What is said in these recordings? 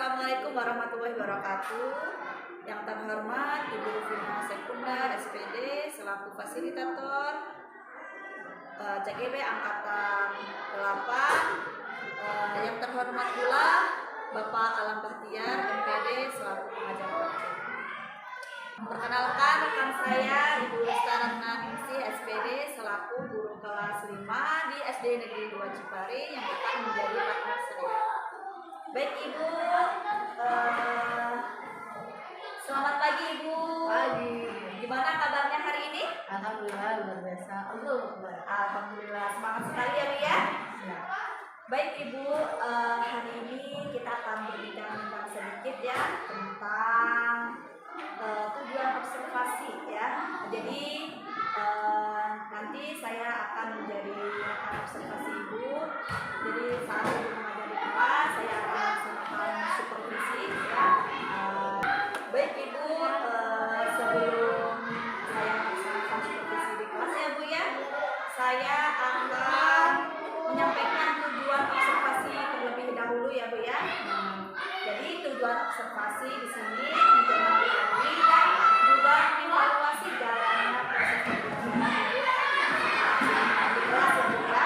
Assalamualaikum warahmatullahi wabarakatuh. Yang terhormat Ibu Rufina Sekunda SPD selaku fasilitator CGB Angkatan 8. Yang terhormat pula Bapak Alam Bahtiar MPD selaku pengajar praktek. Perkenalkan rekan saya Ibu Lestaratna Ningsih SPD selaku guru kelas 5 di SD Negeri 2 Cipari yang akan menjadi partner saya. Baik Ibu, selamat pagi Ibu. Pagi. Gimana kabarnya hari ini? Alhamdulillah luar biasa. Alhamdulillah semangat sekali ya Bu ya. Ya. Baik Ibu, hari ini kita akan berbincang sedikit ya tentang tujuan observasi ya. Jadi nanti saya akan menjadi observasi Ibu. Jadi saat Ibu mengajar di kelas, saya akan melaksanakan supervisi ya. Baik Ibu, sebelum saya melaksanakan supervisi di kelas ya Bu ya, saya akan menyampaikan tujuan observasi terlebih dahulu ya Bu ya. Jadi tujuan observasi di sini untuk mengetahui dan juga mengevaluasi jalannya proses pembelajaran di kelas ya Bu ya.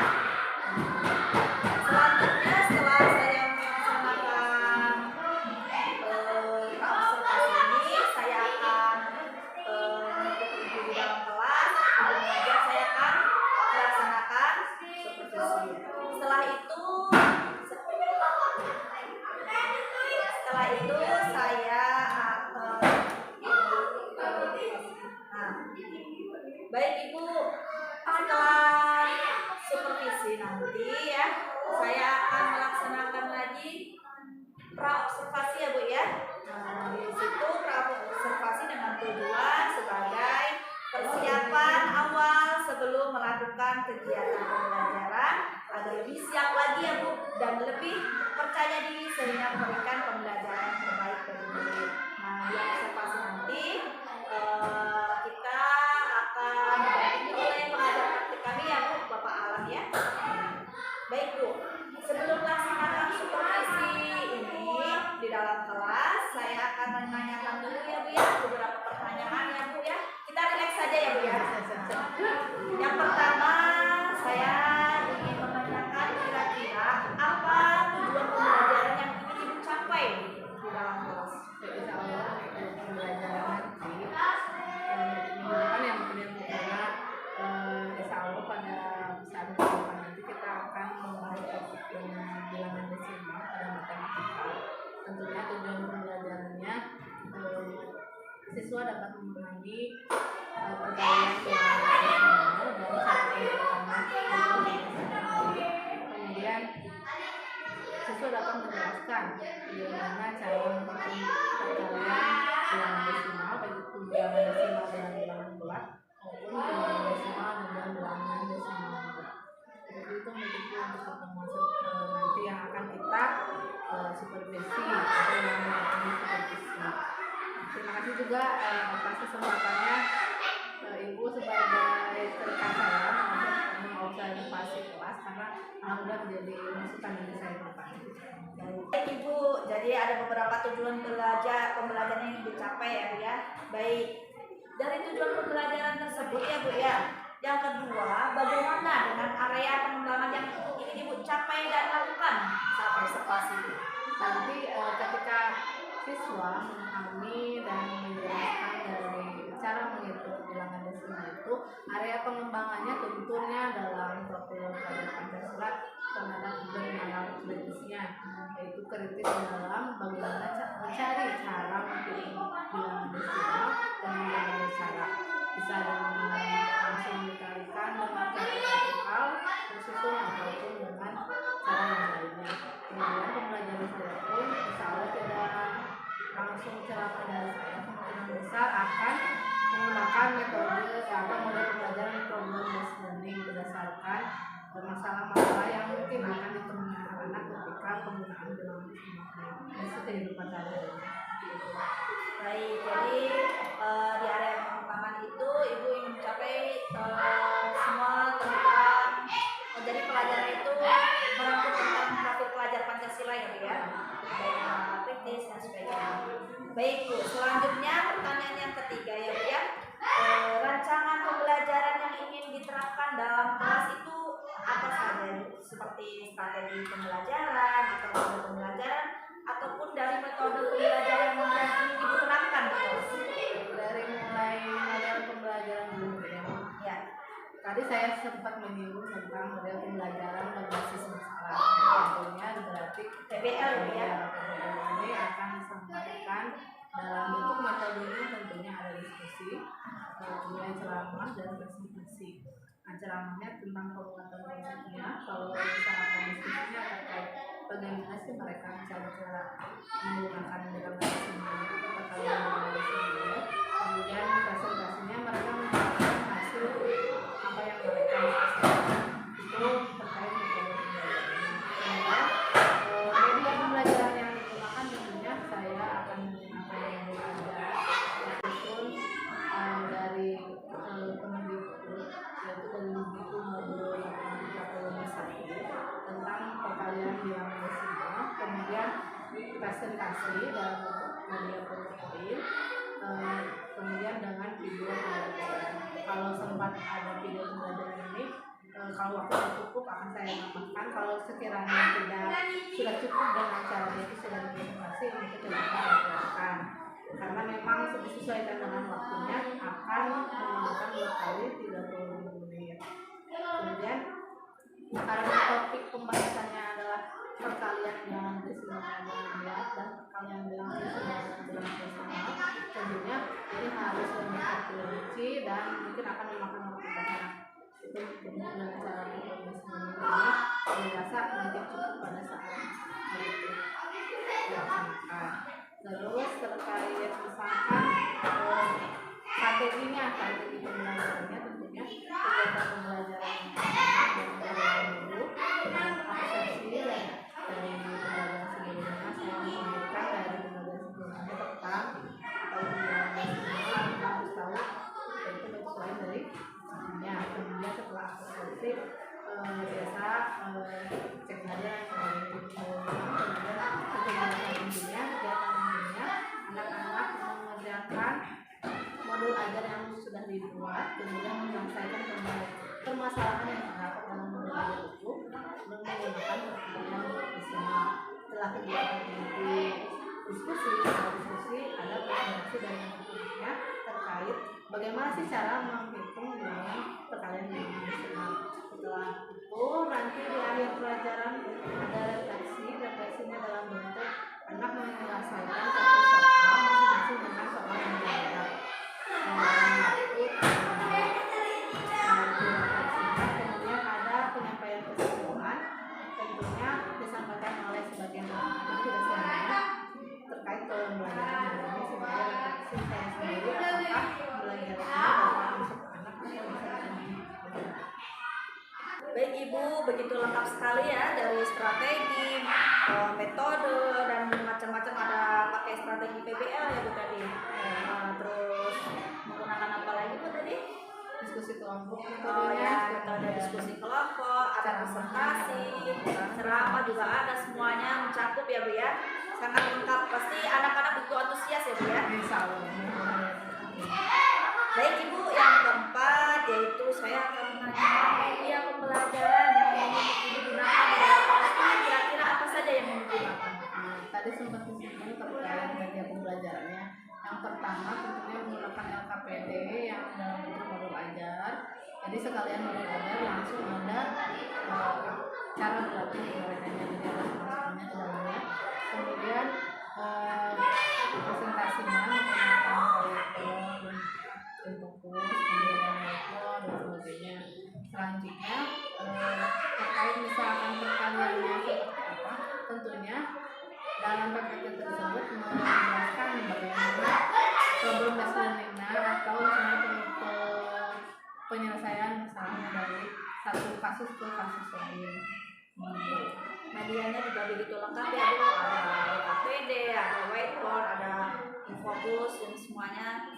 Selanjutnya setelah saya melaksanakan observasi ini, saya akan mengikuti Ibu di dalam kelas. Ibu mengajar, saya akan melaksanakan supervisi. Setelah itu saya baik Ibu, setelah supervisi nanti ya, saya akan melaksanakan lagi pra-observasi ya Bu ya. Di situ pra-observasi dengan tujuan sebagai persiapan awal sebelum melakukan kegiatan pembelajaran agar lebih siap lagi ya Bu dan lebih percaya diri sehingga memberikan pembelajaran yang terbaik bagi murid. Nah, di observasi nanti kita akan didampingi oleh pengajar praktik kami ya Bu, Bapak Alam ya. Baik Bu, sebelum melaksanakan supervisi ini di dalam kelas, saya akan menanyakan dulu ya Bu ya beberapa pertanyaan ya Bu ya. Kita relax saja ya Bu ya. Yang pertama, saya ingin menanyakan kira-kira apa tujuan pembelajaran yang ingin Ibu capai di dalam kelas. Insya Allah pembelajaran nanti minggu depan yang kemudian pertama, insya Allah pada saat depan nanti kita akan memulai topik dengan bilangan desimal pada matematika. Tentunya tujuan pembelajarannya siswa dapat memahami perkalian bilangan desimal dan satu pertama kemudian siswa dapat menjelaskan bagaimana cara menghitung perkalian bilangan desimal, baik itu bilangan desimal dengan bilangan bulat maupun bilangan desimal dengan bilangan desimal bulat. Jadi itu menjadi untuk pertemuan nanti yang akan kita supervisi atau yang akan supervisi. Terima kasih juga atas kesempatannya Ibu sebagai rekan saya mengobservasi kelas karena alhamdulillah menjadi masukan dari saya ke depan. Baik Ibu, jadi ada beberapa tujuan pembelajaran yang dicapai ya Bu ya. Baik, dari tujuan pembelajaran tersebut ya Bu ya. Yang kedua, bagaimana dengan area pengembangan yang ingin Ibu capai dan lakukan saat observasi? Nanti ketika siswa memahami dan menjelaskan dari cara menghitung bilangan desimal itu, area pengembangannya tentunya dalam profil pelajar Pancasila terhadap bagaimana kritisnya, yaitu kritis dalam bagaimana mencari cara menghitung bilangan desimal dan berbagai cara, bisa dengan langsung dikalikan dengan cara vertikal, tersusun ataupun dengan cara yang lainnya. Kemudian pembelajaran saya pun insya Allah tidak langsung ceramah dari saya, kemungkinan besar akan menggunakan metode atau model pembelajaran problem based learning berdasarkan masalah-masalah yang mungkin akan ditemui anak-anak ketika penggunaan bilangan desimal di kehidupan sehari-hari. Baik, jadi di area pengembangan itu Ibu ingin mencapai semua tentang jadi pelajaran itu merangkum tentang profil pelajar Pancasila ya Bu ya. Baik kritis, Baik Bu, selanjutnya pertanyaan yang ketiga ya Bu ya. Rancangan pembelajaran yang ingin diterapkan dalam kelas itu apa saja Bu? Seperti strategi pembelajaran atau metode pembelajaran ataupun dari metode pembelajaran yang ingin Ibu terapkan di kelas. Dari mulai model pembelajaran dulu ya. Ya, Tadi saya sempat menyinggung tentang model pembelajaran berbasis masalah. Tentunya berarti PBL ya. PBL ini akan disampaikan dalam bentuk metodenya, tentunya ada diskusi, kemudian ceramah dan presentasi. Nah, ceramahnya tentang penguatan konsepnya, kalau misalkan diskusinya terkait bagaimana sih mereka cara menggunakan dengan sendiri, kemudian presentasinya mereka menjelaskan hasil apa yang mereka lakukan itu terkait metode pembelajaran. Kemudian media pembelajaran yang digunakan tentunya saya akan menggunakan yang ada ataupun dari Kemendikbud, yaitu dari buku modul 31 tentang perkalian bilang desimal, kemudian presentasi dalam bentuk media PowerPoint, kemudian dengan video pembelajaran. Kalau sempat ada video pembelajaran ini, kalau waktu cukup akan saya tambahkan. Kalau sekiranya sudah cukup dengan cara itu sudah presentasi, itu tidak akan saya lakukan. Karena memang disesuaikan dengan waktunya akan menggunakan 2 kali 30 menit. Kemudian karena topik pembahasannya adalah perkalian bilangan desimal dan perkalian bilangan desimal, tentunya ini harus lebih terperinci dan mungkin akan memakan waktu banyak. Itu dengan cara metode ini saya rasa mungkin cukup pada saat itu dilaksanakan. Terus terkait misalkan strategi pembelajarannya, tentunya kegiatan pembelajaran dulu asosiasi dari pembelajaran sebelumnya saya mengingatkan dari pembelajaran sebelumnya tentang atau pembelajaran sebelumnya kita harus tahu itu sesuai dari sebelumnya. Kemudian setelah asosiasi biasa cek saja kemudian intinya anak-anak mengerjakan modul ajar yang sudah dibuat, kemudian menyelesaikan permasalahan yang terdapat dalam modul ajar itu menggunakan perkalian desimal. Setelah kegiatan inti diskusi, ada presentasi dan yang terkait bagaimana sih cara menghitung dengan perkalian desimal. Setelah itu nanti di akhir pelajaran ada refleksinya dalam bentuk anak menyelesaikan satu soal masing-masing dengan soal yang berbeda. Kemudian ada penyampaian kesimpulan, tentunya disampaikan oleh sebagian terkait pembelajaran ini sebagai refleksi saya sendiri apakah pembelajaran ini dapat masuk anak atau bisa. Baik Ibu, begitu lengkap sekali ya dari strategi, metode dan macam-macam, ada pakai strategi PBL ya Bu tadi. Terus menggunakan apa lagi Bu tadi? Diskusi kelompok, metode diskusi kelompok, ada presentasi, ceramah juga ada, semuanya mencakup ya Bu ya. Sangat lengkap, pasti anak-anak begitu antusias ya Bu ya. Insya Allah. Baik Ibu, yang keempat yaitu saya akan menanyakan media pembelajaran yang ingin digunakan dalam kelas ini, kira-kira apa saja yang digunakan? Tadi sempat disinggung terkait media pembelajarannya. Yang pertama tentunya menggunakan LKPD yang dalam bentuk modul ajar. Jadi sekalian modul ajar langsung ada cara berlatih mereka yang di atas masuknya ke dalamnya. Kemudian presentasinya menggunakan PowerPoint, Infocus, kemudian Whiteboard dan sebagainya. Selanjutnya terkait misalkan perkaliannya seperti apa, tentunya dalam PPT tersebut menjelaskan bagaimana problem based learning atau misalnya penyelesaian misalnya dari satu kasus ke kasus lain. Medianya juga begitu lengkap ya Bu, ada LKPD, ada Whiteboard, ada Infocus dan semuanya.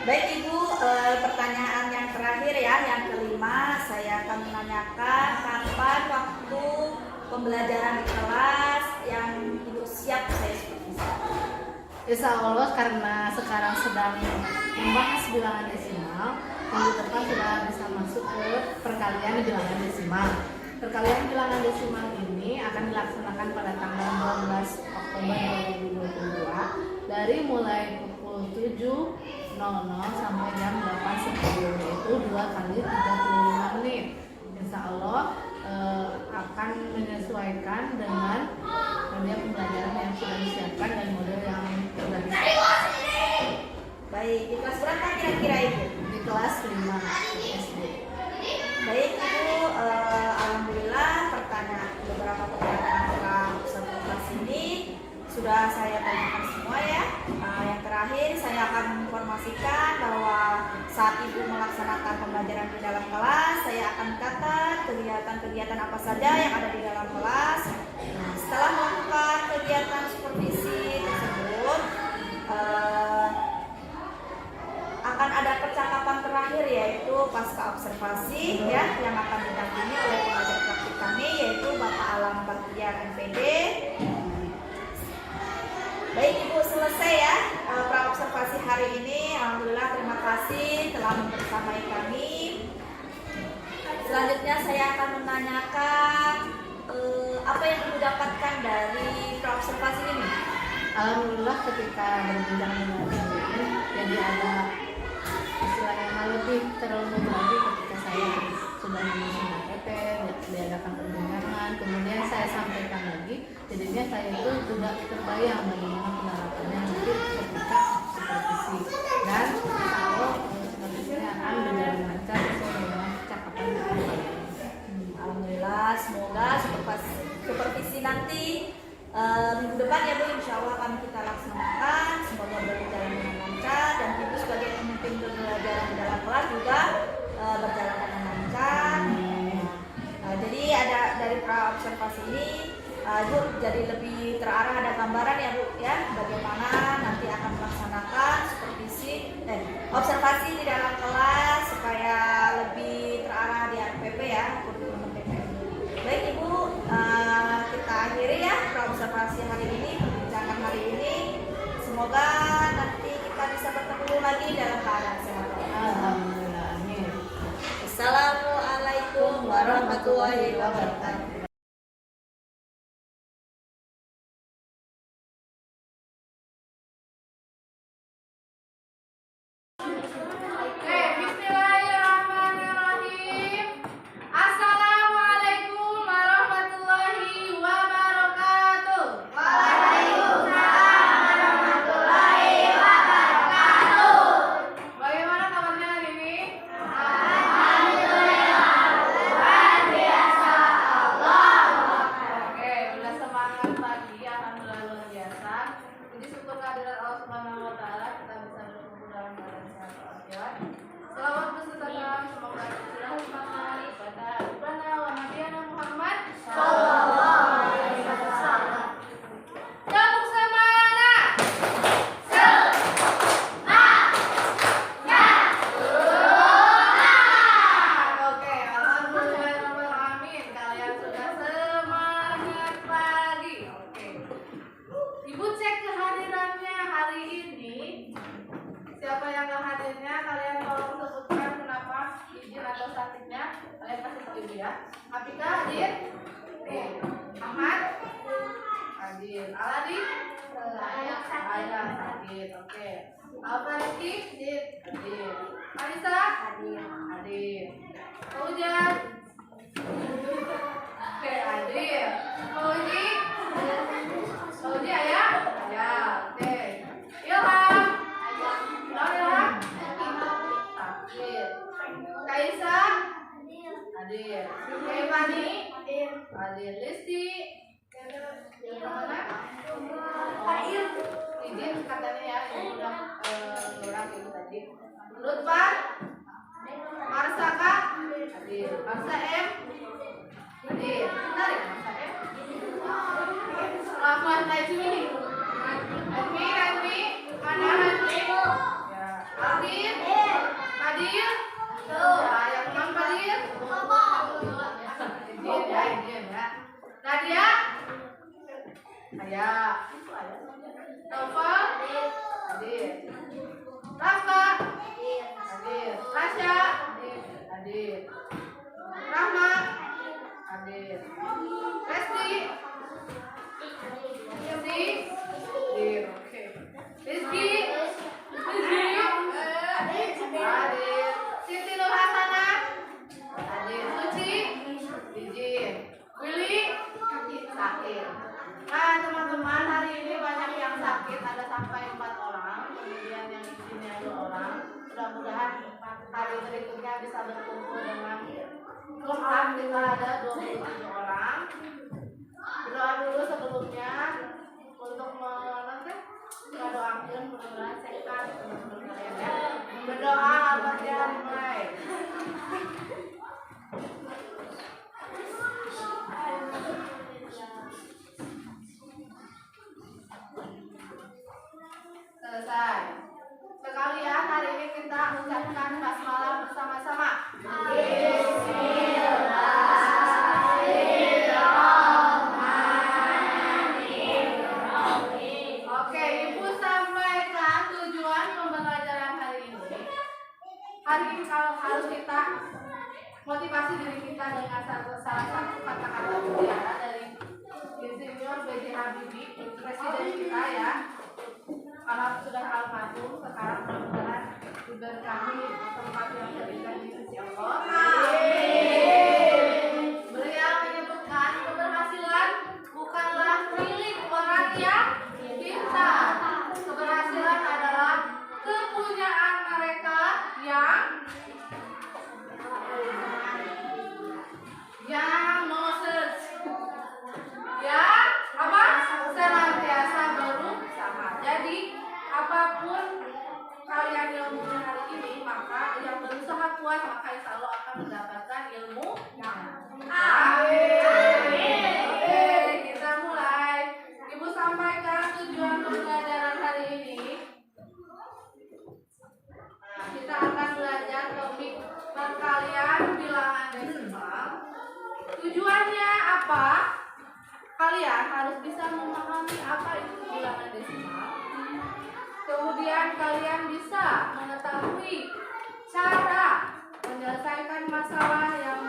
Baik Ibu, pertanyaan yang terakhir ya, yang kelima, saya akan menanyakan kapan waktu pembelajaran di kelas yang Ibu siap saya supervisi. Insya Allah karena sekarang sedang membahas bilangan desimal, minggu depan sudah bisa masuk ke perkalian bilangan desimal. Perkalian bilangan desimal ini akan dilaksanakan pada tanggal 12 Oktober 2022 dari mulai pukul 7.00 sampai jam 8.10, yaitu 2 kali 35 menit. Insya Allah akan menyesuaikan dengan media pembelajaran yang sudah disiapkan dan model yang sudah disiapkan. Baik, di kelas berapa kira-kira Ibu? Di kelas 5 SD. Baik Ibu, alhamdulillah beberapa pertanyaan observasi ini sudah saya tanyakan semua ya. Yang terakhir saya akan menginformasikan bahwa saat Ibu melaksanakan pembelajaran di dalam kelas, saya akan catat kegiatan-kegiatan apa saja yang ada di dalam kelas. Nah, setelah melakukan kegiatan supervisi tersebut, akan ada percakapan terakhir yaitu pasca observasi ya, yang akan didampingi oleh pengajar praktik kami yaitu Bapak Alam Baktiar MPD. Baik Ibu, selesai ya pra observasi hari ini. Alhamdulillah, terima kasih telah membersamai kami. Selanjutnya saya akan menanyakan apa yang Ibu dapatkan dari pra observasi ini. Alhamdulillah ketika berbincang dengan ini jadi ada istilah yang lebih terlalu lagi ketika saya sudah menyusun PP, diadakan perbincangan, kemudian saya sampaikan lagi, jadinya saya itu juga terbayang bagaimana penerapannya nanti ketika supervisi, dan kalau supervisinya akan berjalan lancar sesuai dengan cakapan kalian. Alhamdulillah, semoga supervisi nanti minggu depan ya Bu, insya Allah akan kita laksanakan. Semoga berjalan dengan lancar dan Ibu sebagai pemimpin pembelajaran di dalam kelas juga berjalan dengan lancar. Jadi ada dari pra observasi ini Ibu jadi lebih terarah, ada gambaran ya Bu ya, bagaimana nanti akan melaksanakan observasi di dalam kelas supaya lebih terarah di RPP ya, kurikulum PPM. Baik Ibu, kita akhiri ya pra observasi hari ini, perbincangan hari ini. Semoga nanti kita bisa bertemu lagi dalam keadaan sehat. Alhamdulillah, amin. Assalamualaikum warahmatullahi wabarakatuh. Bismillahirrahmanirrahim. Assalamualaikum warahmatullahi wabarakatuh. Waalaikumsalam warahmatullahi wabarakatuh. Bagaimana kabarnya hari ini? Alhamdulillah, luar biasa. Allah. Oke, udah semangat pagi, alhamdulillah luar biasa. Jadi syukur kehadirat Allah Subhanahu wa taala kita bisa berkumpul dalam keadaan sehat walafiat. Selawat beserta salam semoga tercurah limpahkan kepada Rabbana wa Nabiyana Muhammad sallallahu alaihi wasallam. Tepuk semangat. Oke, alhamdulillahirobbilalamin, kalian sudah semangat pagi. Oke. Ibu cek kehadirannya hari ini. Siapa yang gak hadirnya, kalian tolong sebutkan kenapa izin atau sakitnya. Kalian kasih tahu Ibu ya. Apika hadir? Ahmad? Hadir. Aladi? Ayah hadir. Oke. Alfariki? Hadir. Alisa? Hadir. Fauzan? Oke, hadir. Fauzi? Fauzi ayah? Ya, oke. Ilham? Ilham? Hadir. Kaisa? Hadir. Kevani? Hadir. Listi? Kemana? Hadir. Izin katanya ya, ini udah orang itu tadi. Lutfan? Marsaka? Hadir. Marsa M? Hadir. Bentar ya, Marsa M? Rahmat Najmi? Ranmi? Mana Ranmi? Ya. Alvin? Kadir? Ya, yang enam Kadir? Izin ya. Nadia? Ayah. Novel hadir. Rafka hadir. Rasya hadir. Rahma hadir. Resti hadir. Oke. Rizky hadir. Siti Nur Hasanah hadir. Suci izin. Willy sakit. Nah teman-teman, hari ini banyak yang sakit, ada sampai 4 orang, kemudian yang izinnya 2 orang. Mudah-mudahan hari berikutnya bisa berkumpul dengan kelompok kita ada 27 orang. Berdoa dulu sebelumnya untuk mendoakan mudah-mudahan sehat teman-teman kalian ya. Berdoa Al-Fatihah dimulai. Selesai. Sekalian hari ini kita ucapkan basmalah bersama-sama. Oke, Ibu sampaikan tujuan pembelajaran hari ini. Hari ini kalau harus kita motivasi diri kita dengan salah satu kata-kata mutiara dari Insinyur B.J. Habibie, presiden kita ya. Kalau sudah almarhum, sekarang mudah-mudahan diberi kami tempat yang terindah di sisi Allah. Beliau menyebutkan keberhasilan bukanlah milik orang yang pintar. Keberhasilan adalah kepunyaan mereka yang no search, yang apa? Senantiasa berusaha. Jadi apapun kalian ilmunya hari ini, maka yang berusaha kuat maka insya Allah akan mendapatkan ilmu. Amin. Oke, kita mulai. Ibu sampaikan tujuan pembelajaran hari ini. Nah, kita akan belajar topik perkalian bilangan desimal. Tujuannya apa? Kalian harus bisa memahami apa itu bilangan desimal. Kemudian kalian bisa mengetahui cara menyelesaikan masalah yang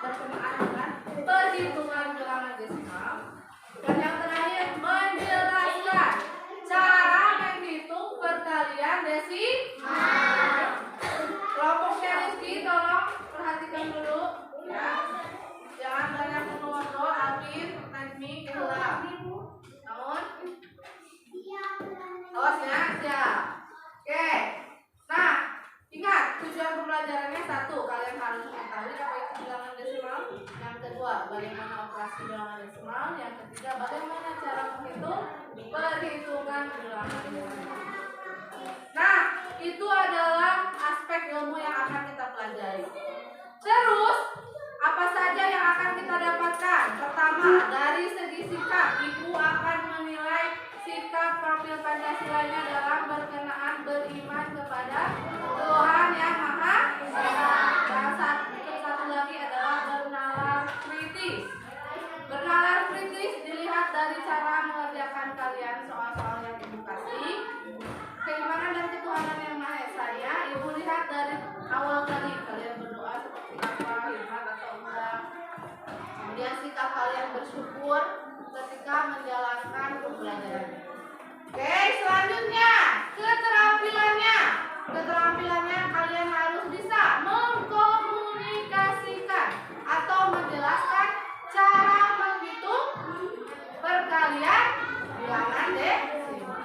berkenaan dengan perhitungan bilangan desimal. Dan yang terakhir, menjelaskan cara menghitung perkalian desimal. Kelompoknya Rizky, tolong perhatikan dulu ya. Jangan banyak ngobrol, Alvin, Najmi, Kehula. Namun awas ya, siap. Oke. Nah, ingat tujuan pembelajarannya 1, kalian harus mengetahui apa itu bilangan desimal. Yang kedua, bagaimana operasi bilangan desimal. Yang ketiga, bagaimana cara menghitung perhitungan bilangan desimal. Nah, itu adalah aspek ilmu yang akan kita pelajari. Terus, apa saja yang akan kita dapatkan? Pertama, dari segi sikap, Ibu akan menilai sikap profil Pancasilanya dalam berkenaan beriman kepada Tuhan Yang Maha Esa. Dan satu lagi adalah bernalar kritis. Bernalar kritis dilihat dari cara mengerjakan kalian soal-soal yang Ibu kasih. Keimanan dan ketuhanan Yang Maha Esa-nya Ibu lihat dari awal tadi, kalian berdoa seperti apa, hikmat atau enggak. Kemudian sikap kalian bersyukur ketika menjalankan pembelajaran. Oke, selanjutnya keterampilannya. Keterampilannya kalian harus bisa mengkomunikasikan atau menjelaskan cara menghitung perkalian bilangan desimal.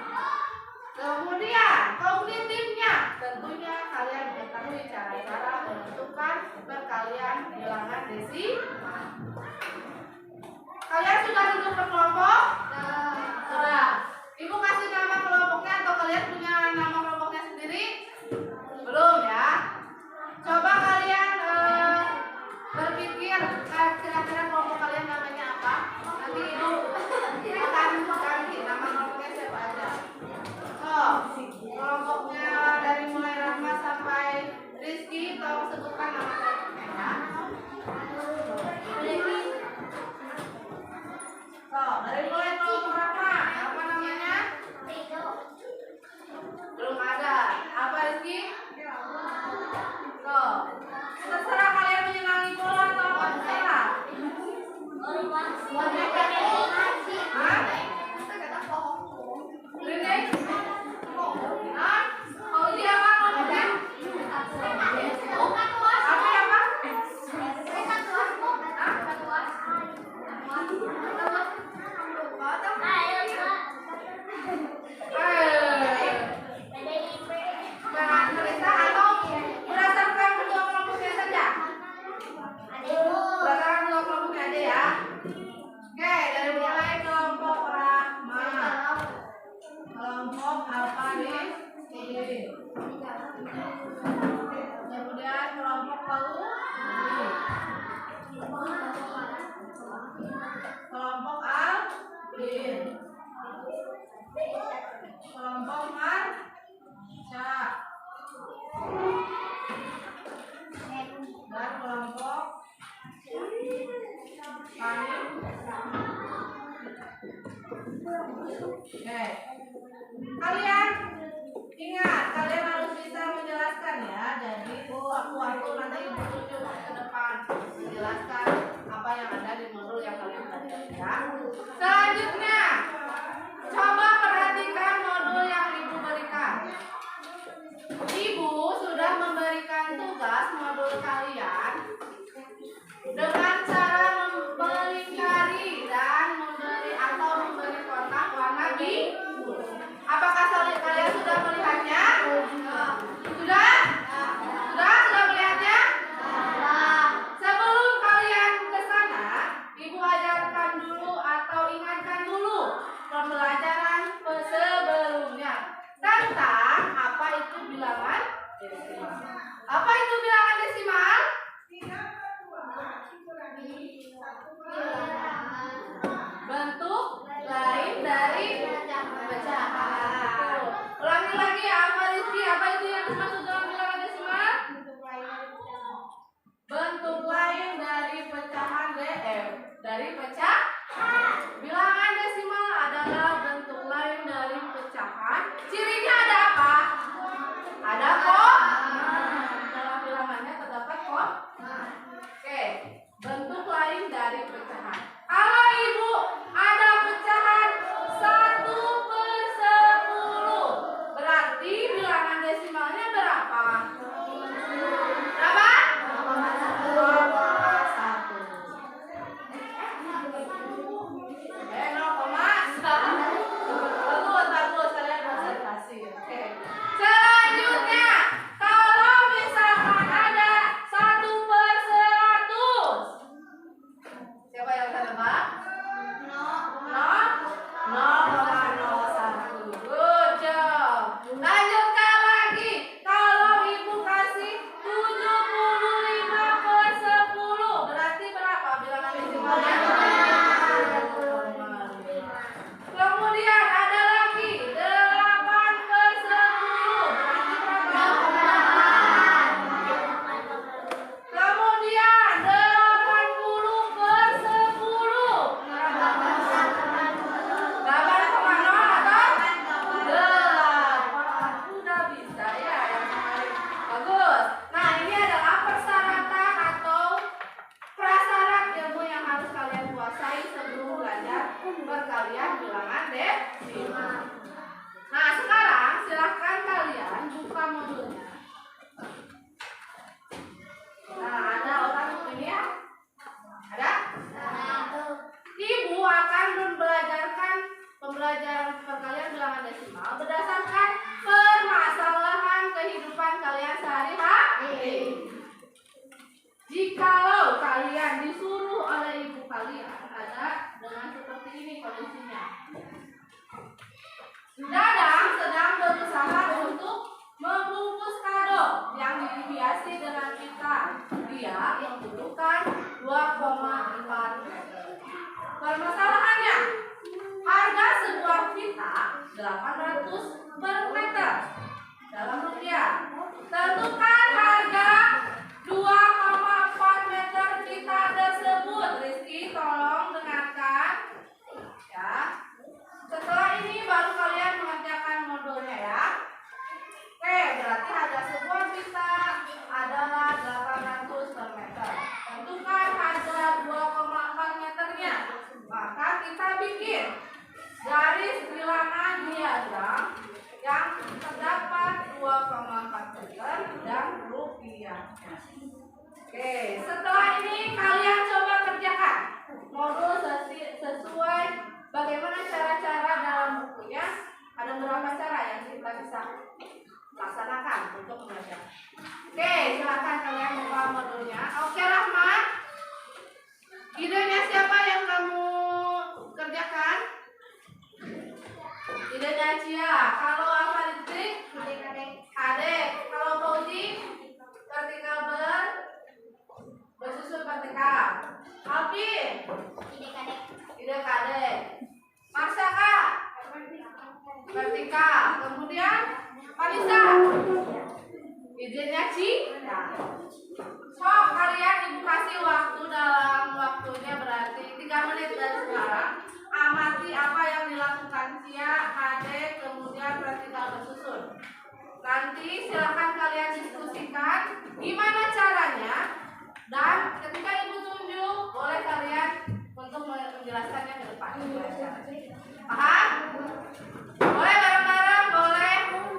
Kemudian kognitifnya, tentunya kalian mengetahui cara-cara menentukan perkalian bilangan desimal. Kalian sudah duduk berkelompok? Sudah. Ibu kasih nama kelompoknya atau kalian punya nama kelompoknya sendiri? Belum ya? Coba kalian berpikir kira-kira kelompok kalian namanya apa? Nanti Ibu akan ganti nama kelompoknya siapa aja. So, kelompoknya dari mulai Rahma sampai Rizky, tolong sebutkan nama kelompoknya ya. So, dari mulai kelompok Rahma, apa namanya? Kelompok marca. Dan kelompok paling. Oke. Kalian ingat, kalian harus bisa menjelaskan ya. Jadi waktu nanti Ibu tunjuk ke depan menjelaskan apa yang ada di modul yang kalian pelajari ya. Selanjutnya, coba perhatikan modul yang Ibu berikan. Ibu sudah memberikan tugas modul kalian dengan cara melingkari dan memberi kotak warna biru. Apakah kalian sudah melihatnya? Sudah? Sudah melihatnya? Sebelum kalian ke sana, Ibu ajarkan dulu atau ingatkan dulu pembelajaran sebelumnya tentang apa itu bilangan desimal. Apa itu bilangan desimal? Bentuk lain dari pecahan. Ulangi lagi ya, apa Rizky? Apa itu yang dimaksud dalam bilangan desimal? Bentuk lain dari pecahan DM. Dari pecahan. Bilangan desimal adalah bentuk lain dari pecahan. Cirinya ada apa? Ada koma. Dalam bilangannya terdapat koma. Oke, bentuk lain dari pecahan. Kalau Ibu ada pecahan 1/10, berarti bilangan desimalnya berapa? Berapa? 0,1. 0,1. Bagus, kalian konsentrasi. Oke. Selanjutnya, kalau misalkan ada 1/100, siapa yang bisa nebak? 0,01. Good job. Lanjutkan lagi. Kalau Ibu kasih 75/10, berarti berapa bilangan desimalnya? Kemudian ada lagi 8/10, berarti berapa? Kemudian 80/10, 8,0 atau 8. Udah bisa ya yang kemarin. Bagus. Nah, ini adalah persyaratan atau prasyarat ilmu yang harus kalian kuasai sebelum belajar perkalian bilangan desimal. Nah, sekarang silahkan kalian buka modulnya. Nah, ada orang ini ya? Ada? Ibu akan membelajarkan pembelajaran perkalian bilangan desimal berdasarkan permasalahan kehidupan kalian sehari-hari. Jikalau kalian disuruh oleh ibu kalian ada dengan seperti ini kondisinya. Dadang sedang berusaha untuk membungkus kado yang dihiasi dengan pita. Dia membutuhkan 2,4 meter. Permasalahannya, harga sebuah pita 800 per meter dalam rupiah. Tentukan harga 2,4 meter pita tersebut. Rizky, tolong dengarkan ya. Setelah ini baru kalian mengerjakan modulnya ya. Oke, berarti harga sebuah pita adalah 800 per meter. Tentukan harga 2,4 meternya. Maka kita bikin garis bilangan diagram yang terdapat 2,4 meter dan rupiahnya. Oke, setelah ini kalian coba kerjakan modul sesuai bagaimana cara-cara dalam bukunya. Ada beberapa cara yang kita bisa laksanakan untuk belajar. Oke, silakan kalian buka modulnya. Oke, Rahmat. Idenya siapa yang kamu kerjakan? Idenya Cia. Kalau Alfaritrik? Adek. Kalau Fauzi? Vertikal bersusun vertikal. Alvin? Ide kadek. bisa? Izinnya Cina. So, kalian ibu kasih waktu, dalam waktunya berarti 3 menit dari sekarang. Amati apa yang dilakukan Cia, Adek, kemudian vertikal bersusun. Nanti silakan kalian diskusikan gimana caranya, dan ketika ibu tunjuk boleh kalian untuk menjelaskannya ke depan. Paham? Boleh bareng-bareng, boleh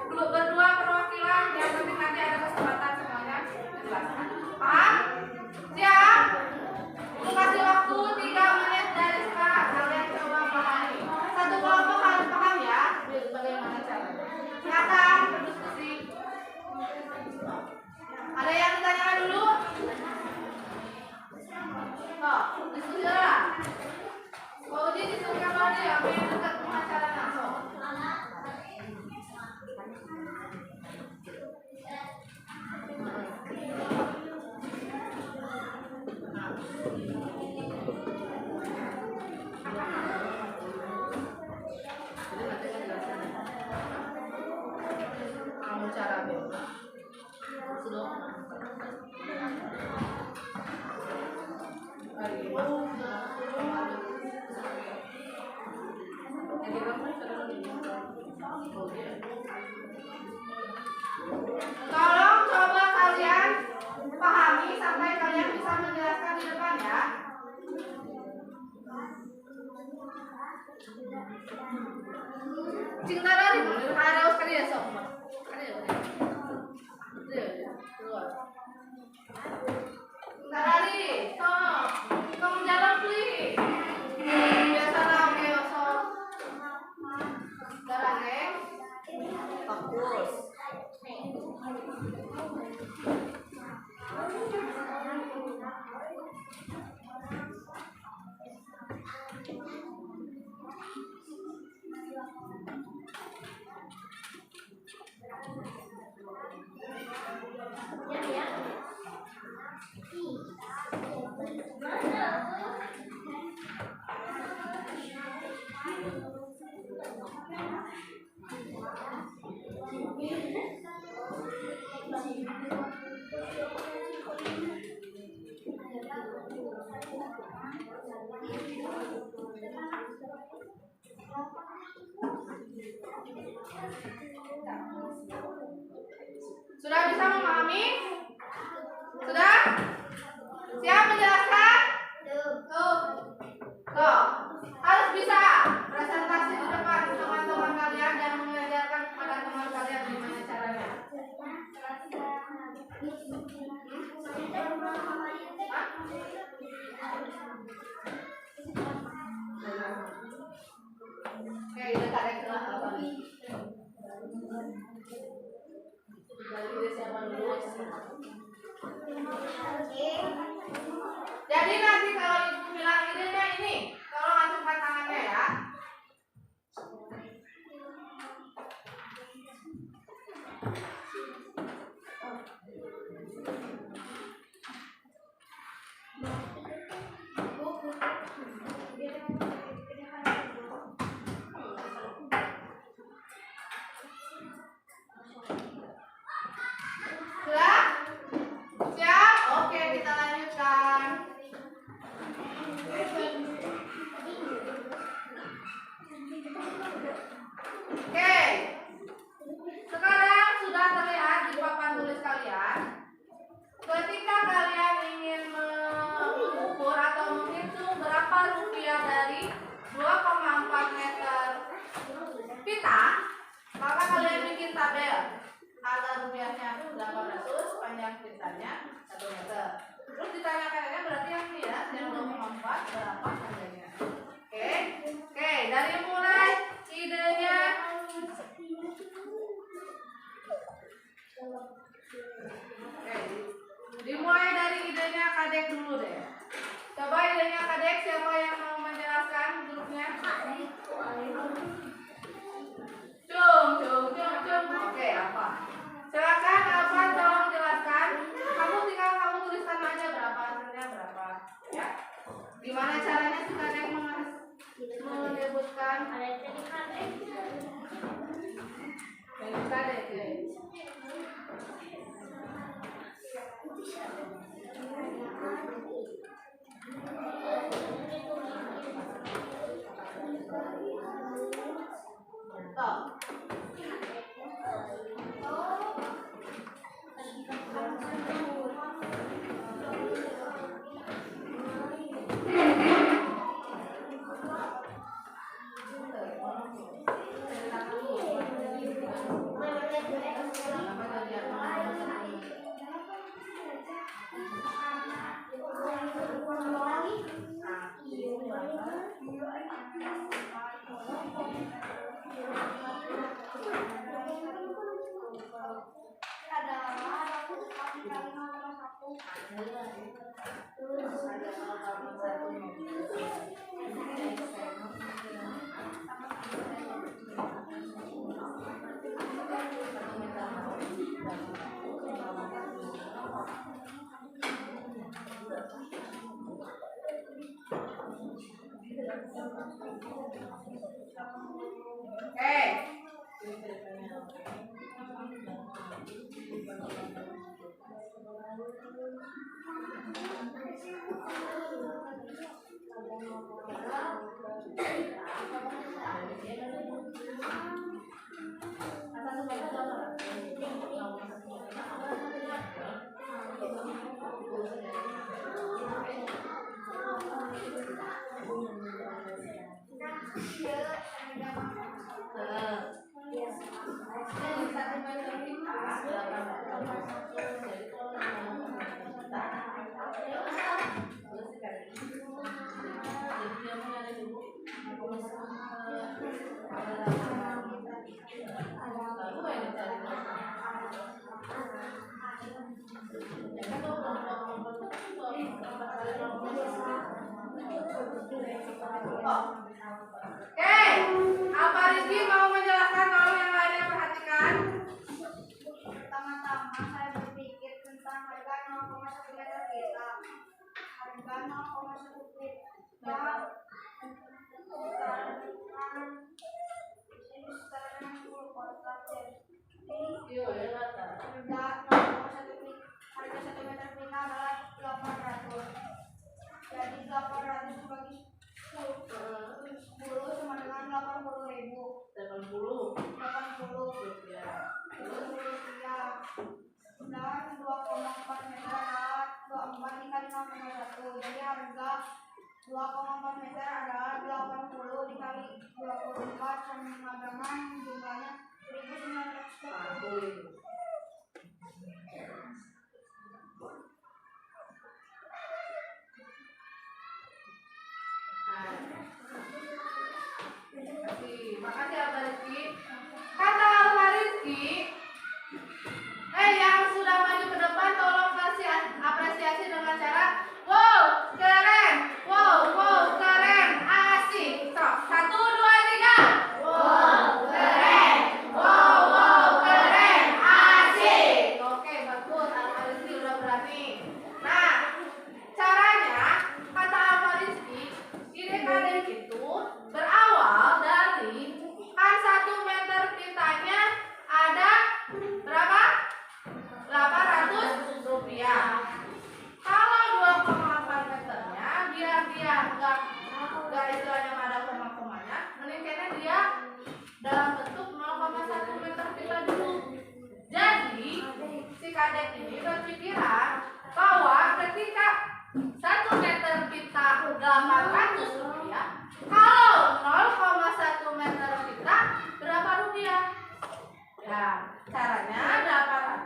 berdua perwakilan, yang penting nanti ada kesempatan semuanya menjelaskan. Paham? Siap? Ibu kasih waktu 3 menit dari sekarang. Kalian coba pahami. Satu kelompok harus paham ya bagaimana caranya. Silakan berdiskusi. Ada yang ditanyakan dulu? Oh, diskusi lah. Mau uji diskusikan lagi ya, pengen dekat pengacara langsung. Kamu cara bebas. Sudah. Tolong coba kalian pahami sampai kalian bisa menjelaskan di depan ya. Cinta dari ada sekali ya sok. Dari, tolong jalan please. Biasa oke sok. Darah Fokus. Sudah bisa memahami? Sudah? Siap menjelaskan? Tuh. Harus bisa presentasi di depan teman-teman kalian dan mengajarkan kepada teman kalian gimana caranya. Oke, ini tarik ke apa nih? Jadi nanti kalau ibu bilang idenya ini, tolong acungkan tangannya ya. Sudah? Siap? Oke, kita lanjutkan. Oke. Sekarang sudah terlihat di papan tulis kalian. Ketika kalian ingin mengukur atau menghitung berapa rupiah dari 2,4 meter pita, maka kalian bikin tabel. Harga rupiahnya itu 800, panjang pitanya 1 meter. Terus ditanyakannya berarti yang ini ya, yang 2,4 berapa harganya. Oke, dari mulai idenya. Dimulai dari idenya Kadek dulu deh. Coba idenya Kadek, siapa yang mau menjelaskan grupnya? Cung. Oke, apa? Silakan apa, tolong jelaskan. Kamu tuliskan aja berapa hasilnya berapa, ya? Gimana caranya si Kadek menyebutkan? Kadek ya. Stop. Oke, apa Rizky mau menjelaskan, mau yang lainnya perhatikan? Pertama-tama saya berpikir tentang harga 0,1 meter pita. Harga 0,1 pita setara 10 kotak. Jadi harga 1 meter pita adalah 800. Jadi 800 dibagi 10 sama dengan 80.000. 80 rupiah. Dan 2,4 meter adalah 24 dikali 0,1. Jadi harga 2,4 meter adalah 80 dikali 24 sama dengan jumlahnya 1.940. Makasih Abah Rizky. Kata Abah Rizky, yang sudah maju ke depan tolong kasih apresiasi dengan cara wow keren, wow keren, asik. So, 1, 2, 3. Wow keren, wow keren, asik. Oke bagus, Abah Rizky udah berani. Nah, caranya kata Abah Rizky, ide kalian itu berawal dari kan 1 meter pitanya ada berapa? 800 rupiah. Kalau 2,4 meternya biar dia enggak istilahnya ada koma-komanya, mendingnya dia dalam bentuk 0,1 meter pita dulu. Jadi si kadek ini berpikiran bahwa ketika 1 meter pita 800 rupiah, kalau 0,1 meter pita berapa rupiah? Ya, caranya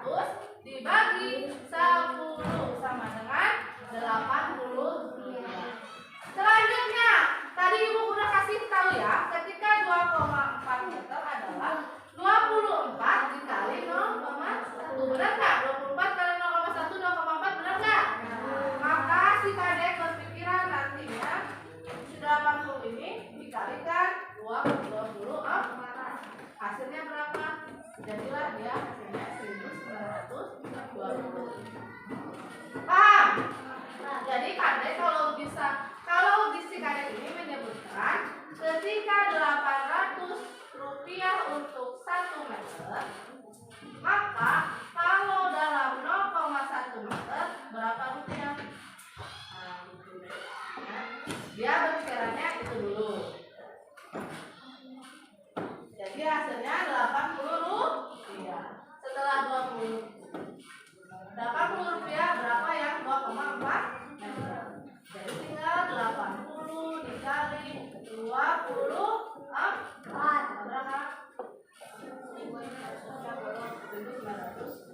800 dibagi 10 sama dengan 80 rupiah. Selanjutnya, tadi Ibu udah kasih tahu ya, ketika 2,4 meter adalah 24 dikali 0,1. Benar nggak? 24 kali 0,1 24. hasilnya 80 rupiah. Setelah 80 rupiah berapa yang 2,4 meter? Jadi tinggal 80 dikali 24 berapa?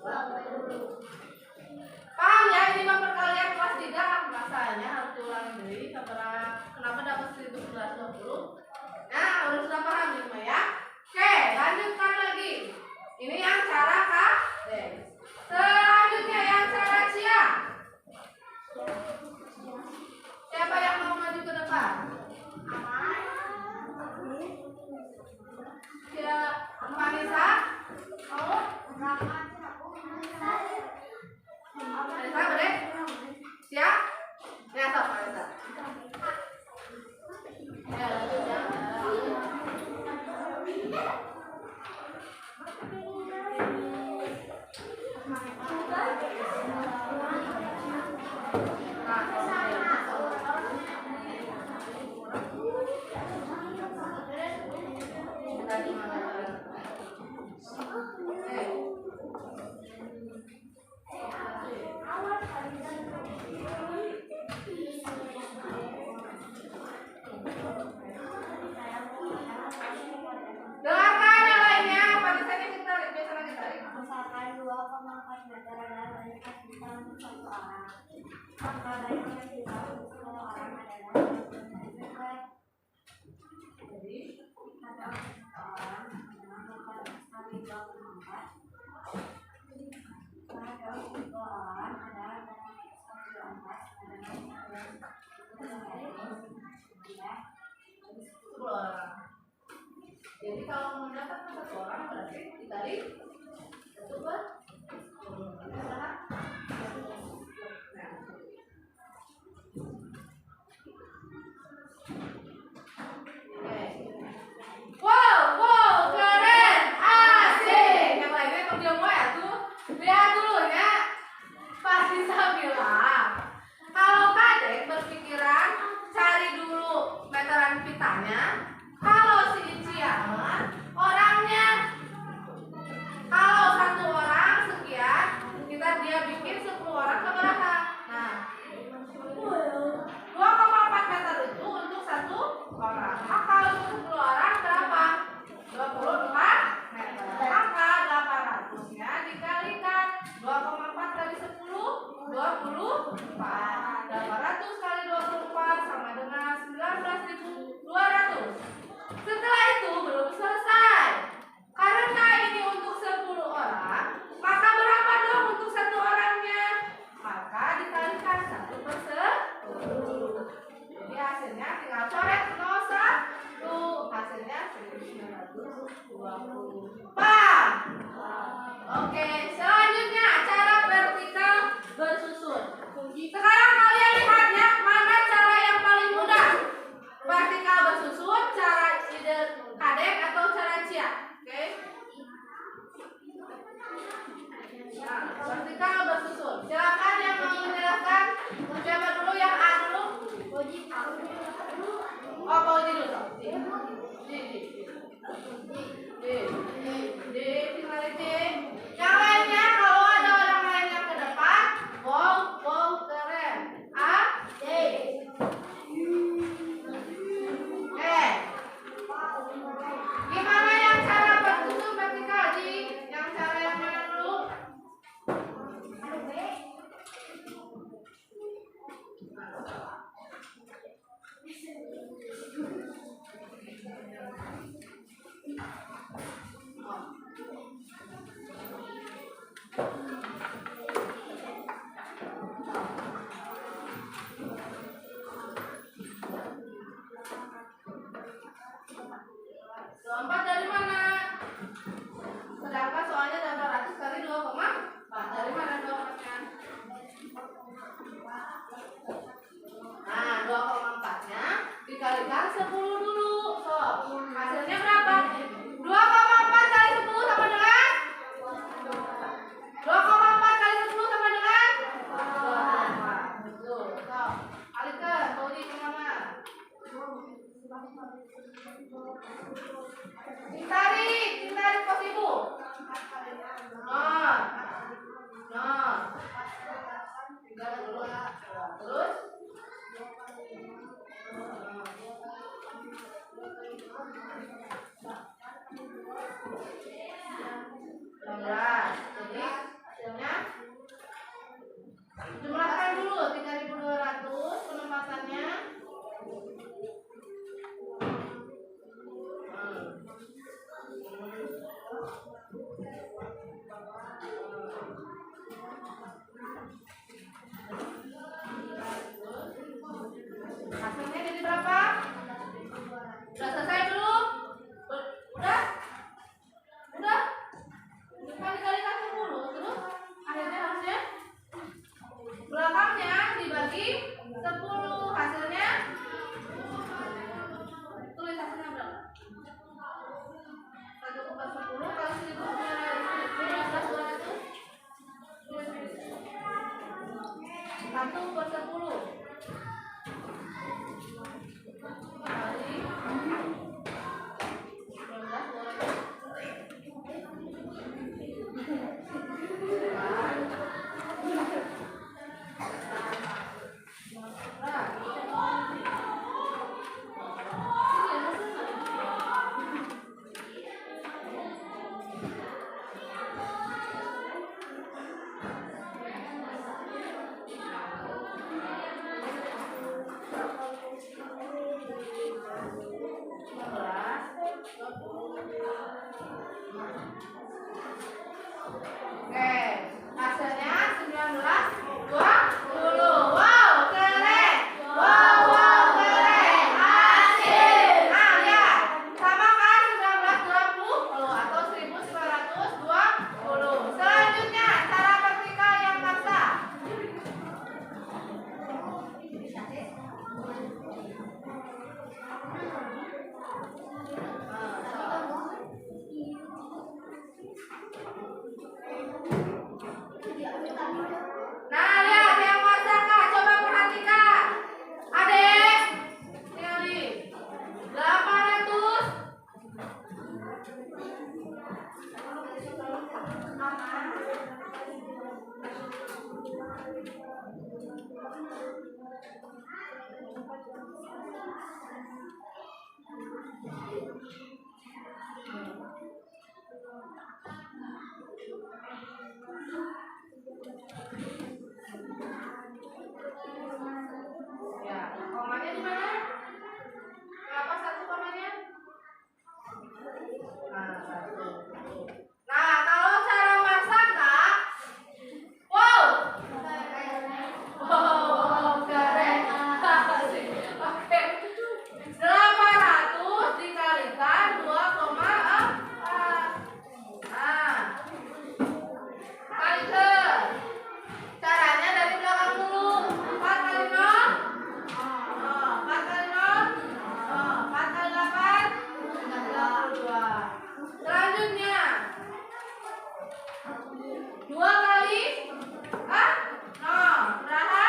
1.920. Paham ya, ini mah perkalian kelas 3 masanya harus diulangi dulu kenapa dapat 1.920. Nah, sudah paham nih mah ya. Oke, lanjutkan lagi. Ini yang cara KD. Selanjutnya yang cara Cia. Siapa yang mau maju ke depan? Cia, Vanessa? Mau? Vanessa boleh? Siap? Ya, sok Vanessa. Ya, lanjut ya. Dengarkan yang lainnya. Pada saat kita biasa lagi tarik. Misalkan 2,4 meter adalah barisan kita untuk satu orang. Maka barisan kita untuk 10 orang adalah 1 meter. Jadi, Ada 4 orang dengan 4 kali 2,4. Ada 2 orang adalah 10 orang. Jadi kalau mendapatkan 1 orang berarti dikali 1 per 10. Wow, keren, asik. Yang lainnya penggilmu ya tuh. Lihat dulu ya. Pasti saya bilang, kalau Kadek berpikiran cari dulu meteran pitanya. Kalau si Icia orangnya, kalau 1 orang sekian, dia bikin 10 orang ke berapa? Nah, 2,4 meter itu untuk 1 orang. Maka untuk 10 orang berapa? 24 meter. Maka 800-nya dikalikan 2,4 kali 10, 24. 800 kali 24 sama dengan 19.200. Setelah itu belum selesai. Karena ini untuk 10 orang, maka berapa dong untuk 1 orangnya? Maka dikalikan 1 per 10. Jadi hasilnya tinggal coret 01. Hasilnya 1920. Paham? Oke, selanjutnya cara vertikal bersusun. Sekarang kalian lihat ya, mana cara yang paling mudah? Vertikal bersusun, cara ide Kadek atau cara Cia? Oke. Nah, vertikal bersusun. Silakan yang mau menjelaskan. Siapa dulu yang A dulu? Oh, Pak Uji dulu. Yang lainnya kalau ada orang lain yang ke depan, wow, keren. A, D. Gimana yang cara bersusun vertikal di? Yang cara yang mana dulu? Empat dari mana? Sedangkan soalnya 800 kali 2,4. Dari mana 2,4-nya? Nah, 2,4-nya dikalikan 10 dulu. So, hasilnya berapa? 2,4 kali 10 sama dengan 2,4 kali 10 sama dengan 24. Betul. So, kalikan. Kau di mana? Ditarik. Ya, komanya di mana? Kenapa satu komanya? Nah, satu. Nah, kalau cara masak, Kak. Wow. Oh, keren. Oke. 800 dikalikan 2,4. Nah, kali ke. Caranya dari belakang dulu. 4 kali 0. 4 kali 0. 4 kali 8. 32. Selanjutnya 2 kali 0. Berapa?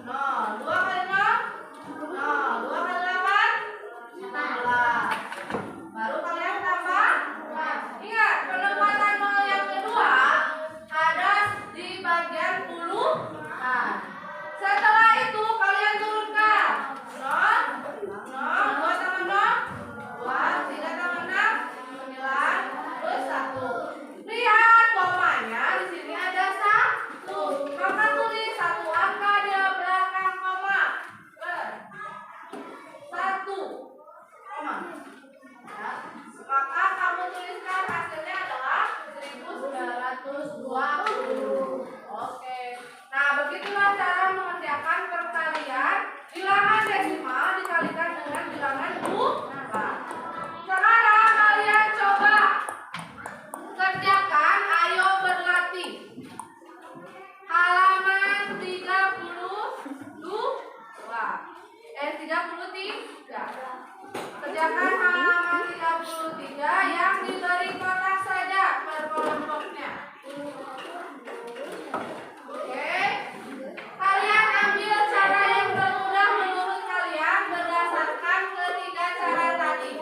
0. 2 kali 0. 0. 2 kali 8. 16. Baru kalian tambah. Ingat, penempatan 0 yang kedua ada di bagian puluhan. Setelah itu kalian turunkan 0, 0, 2 tambah 0, 2, 3 tambah 6, 9, terus 1. Lihat komanya di sini ada 1. Maka tulis 1 angka di belakang koma. 1 koma. Ya. Maka kamu tuliskan hasilnya adalah 1920. Oke. Nah, begitulah cara mengerjakan perkalian bilangan desimal dikalikan dengan bilangan bulan. Sekarang kalian coba kerjakan, ayo berlatih. Halaman 33. Kerjakan halaman 33 yang diberi kotak saja per kelompoknya. Oke. Kalian ambil cara yang termudah menurut kalian berdasarkan ketiga cara tadi.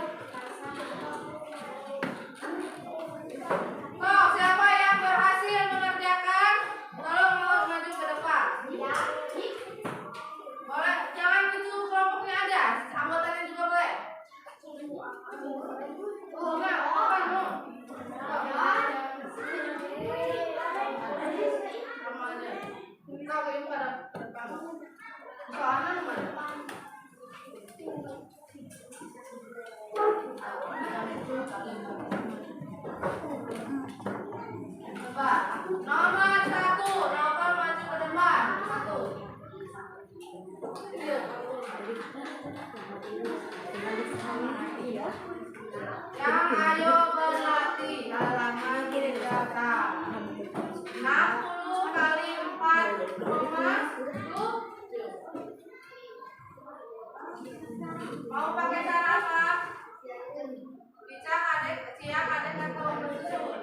Oh, siapa yang berhasil mengerjakan? Tolong maju ke depan. Boleh, jangan itu kelompoknya aja, anggotanya juga boleh. Enggak, apa no? Kamu aja. Kau ke ibu pada depan. Soalnya mana? Coba, nomor 1, nomor maju ke depan. 1. Yang ayo berlatih halaman 60 kali 4,7. Mau pakai cara apa? Bicara adek kecil, adek atau menyusun.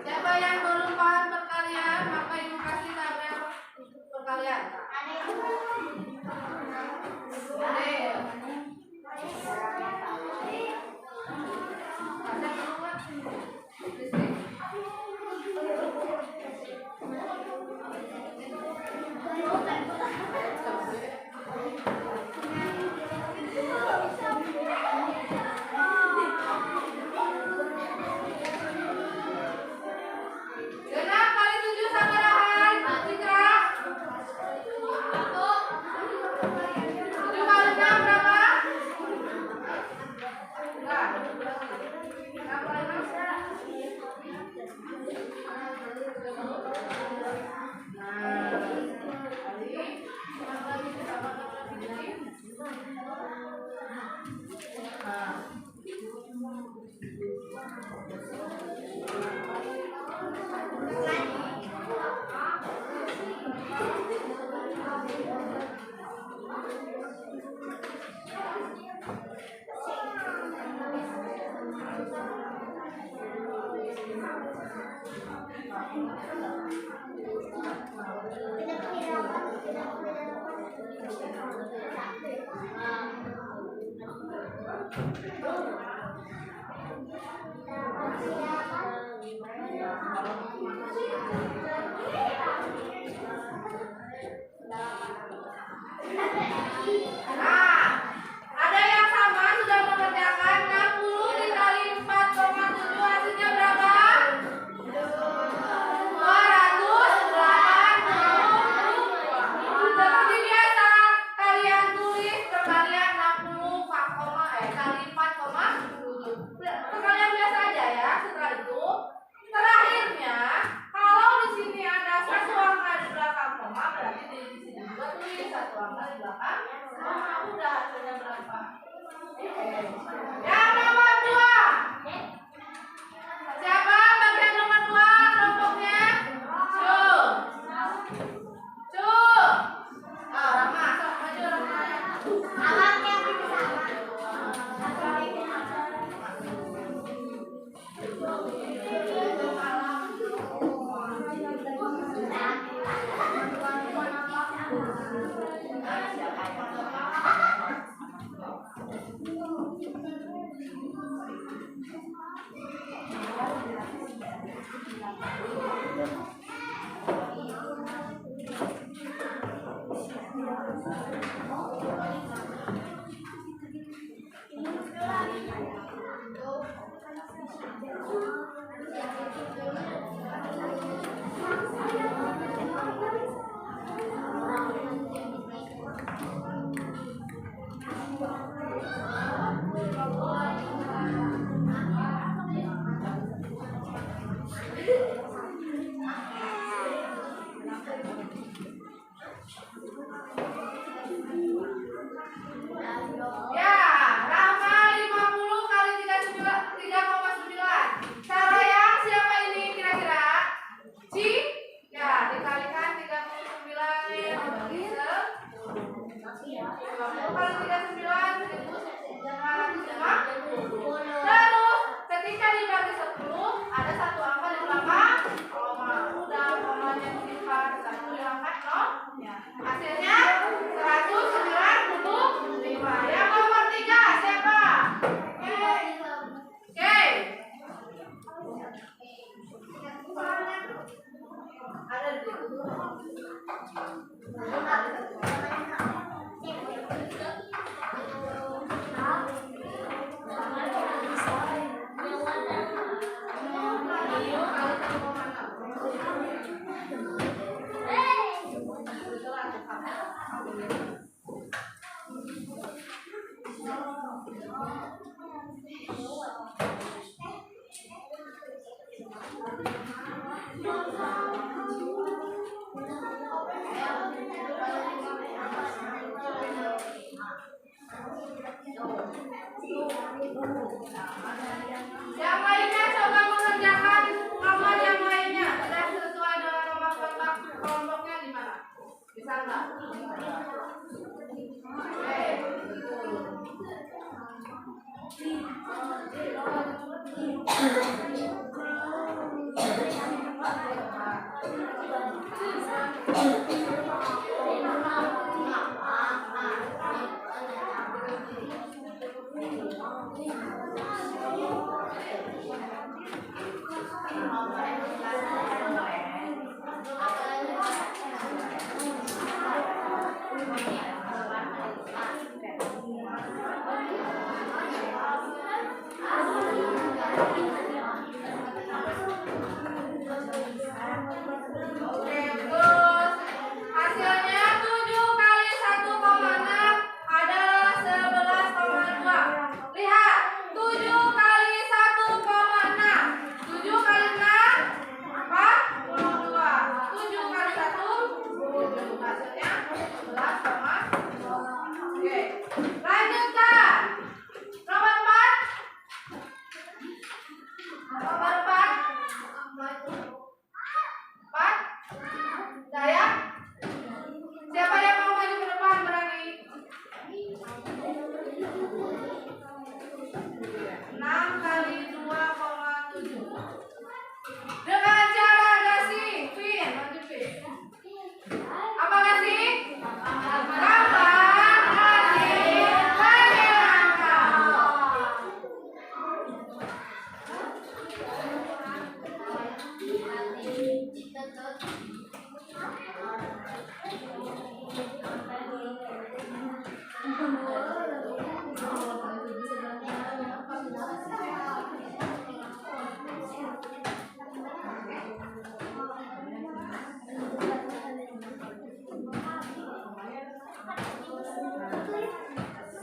Siapa yang belum paham perkalian, maka ibu kasih tabel perkalian. Adek. Genap kali 7 sabarahan, Citra. 7 kali 6 berapa? Enggak. 6 kali 6? Nah, ada yang sama sudah mengerjakan 60 dikali 4,7 hasilnya berapa? 280. Seperti biasa, kalian tulis perkalian 60 kali 4,7. Perkalian biasa aja ya. Setelah itu, terakhirnya kalau di sini ada satu angka di belakang koma, berarti di sini juga tulis satu angka di belakang. Nah, udah hasilnya berapa? Yang nomor 2. Siapa bagian nomor 2 kelompoknya? Cu. Rama, sok maju Rama. Ya, Rama 50 kali 3,9. Cara yang siapa ini kira-kira? Ci? Ya, dikalikan 39 dibagi 50 kali 39 1.550. Terus ketika dibagi 10 ada satu angka di belakang koma. Udah komanya disimpan, satu diangkat no. Hasilnya 195. Yang nomor 3 siapa? Oke. Ada di situ. Yang lainnya coba mengerjakan nomor yang lainnya. Sudah sesuai dengan nomor kontak kelompoknya di mana? Bisa nggak? Terus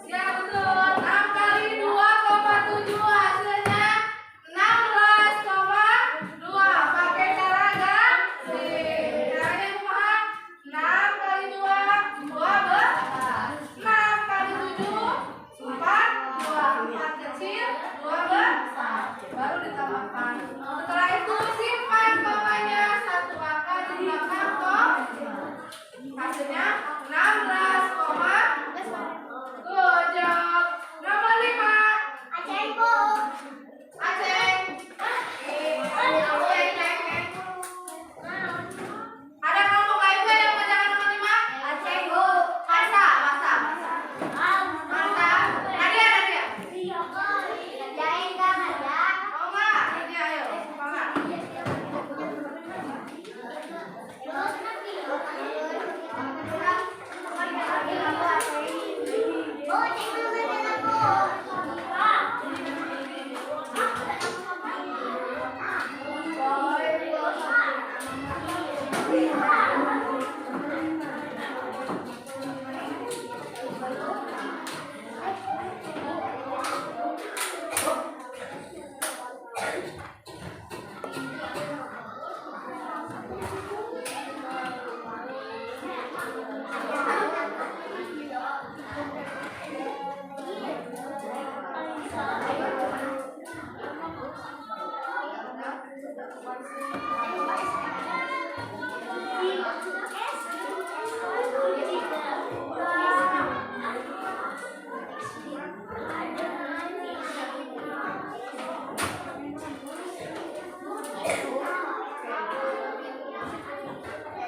Ya betul, 6 kali 2,7 hasilnya 16,2. Pakai cara ganti. Caranya kumaha? 6 kali 2, 12. 6 kali 7, 42. 4 kecil, 2 besar. Baru ditambahkan. Setelah itu simpan komanya, satu angka di belakang koma. Hasilnya 16,7. Nomor 5. Aceh Bu. Aceh. Ada kelompok lainnya yang mengerjakan nomor 5? Aceh Bu. Masa. Nadia. Kerjain kan ada. Oh enggak? Nadia ayo. Semangat. Bu, cek dulu kerjaan Bu.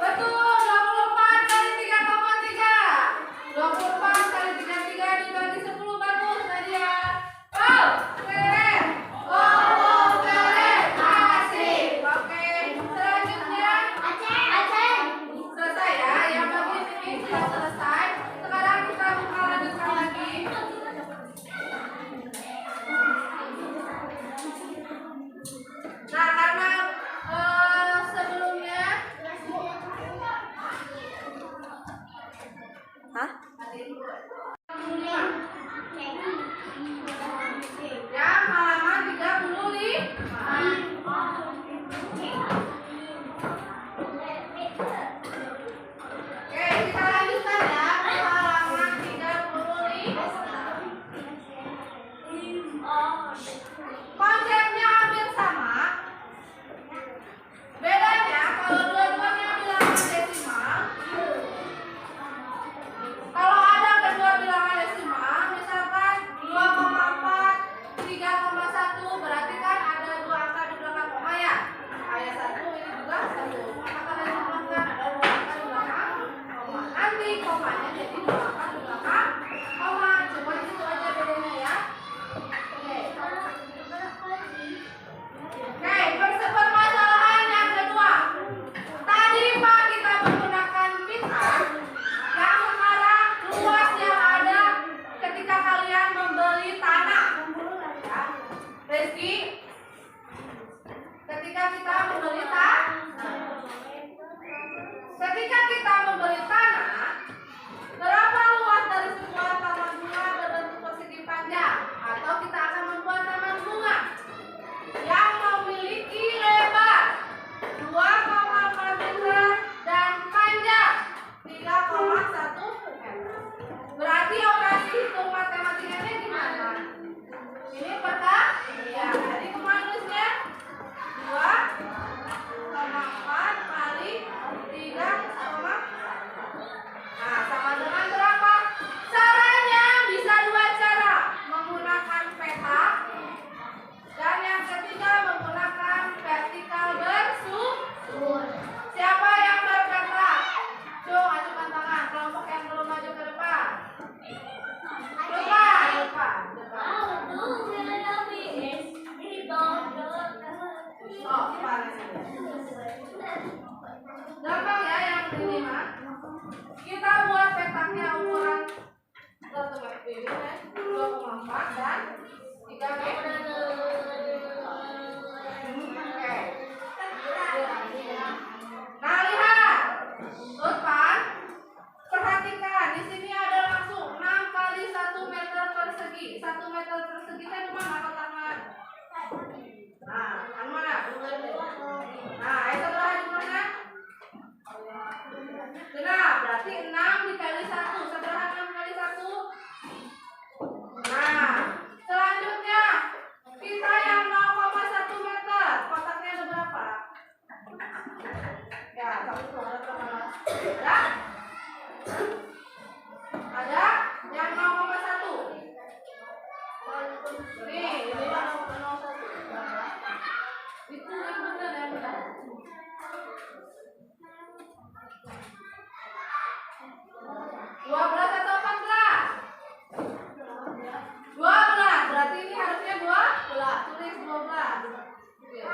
Betul, 24 kali 3,3. 24 kali 33 dibagi 10. Bagus, Nadia. Oh, keren. Asik. Oke, selanjutnya Aceh. selesai ya. Yang bagian ini sudah selesai. Sekarang kita buka lanjutkan lagi. Nah, karena sebelumnya Hah? yang halaman 35. Oke, kita lanjutkan ya ke halaman 35. Konsepnya hampir sama. Bedanya kalau dua-duanya bilangan desimal. Kalau ada kedua bilangan desimal, misalkan 2,4, 3,1, berarti kan ada dua angka di belakang koma ya. Kayak 1 ini juga 1. Maka dari jumlahkan ada dua angka di belakang koma. Nanti komanya jadi dua angka di belakang koma. Cuma itu aja bedanya ya. Oke, permasalahan yang kedua. Tadi Pak kita menggunakan pita. Yang sekarang luas yang ada ketika kalian membeli tanah. Ya. Rizky, ketika kita membeli tanah, berapa luas dari sebuah taman bunga berbentuk persegi panjang? Atau kita akan membuat taman bunga yang memiliki lebar 2,4 meter dan panjang 3,1 meter. Berarti operasi hitung matematikanya gimana? Ini peta? Ya, jadi kemana nulisnya? 2,4 kali 3,1 Ya, kamu tuh ada berapa? Ada? Ada? Yang 0,1? Nih, ini 0,01. Itu yang benar, yang benar. 12 atau 14? 12, berarti ini harusnya 12. Tulis 12. Oke.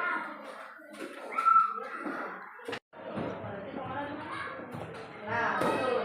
Nah, betul.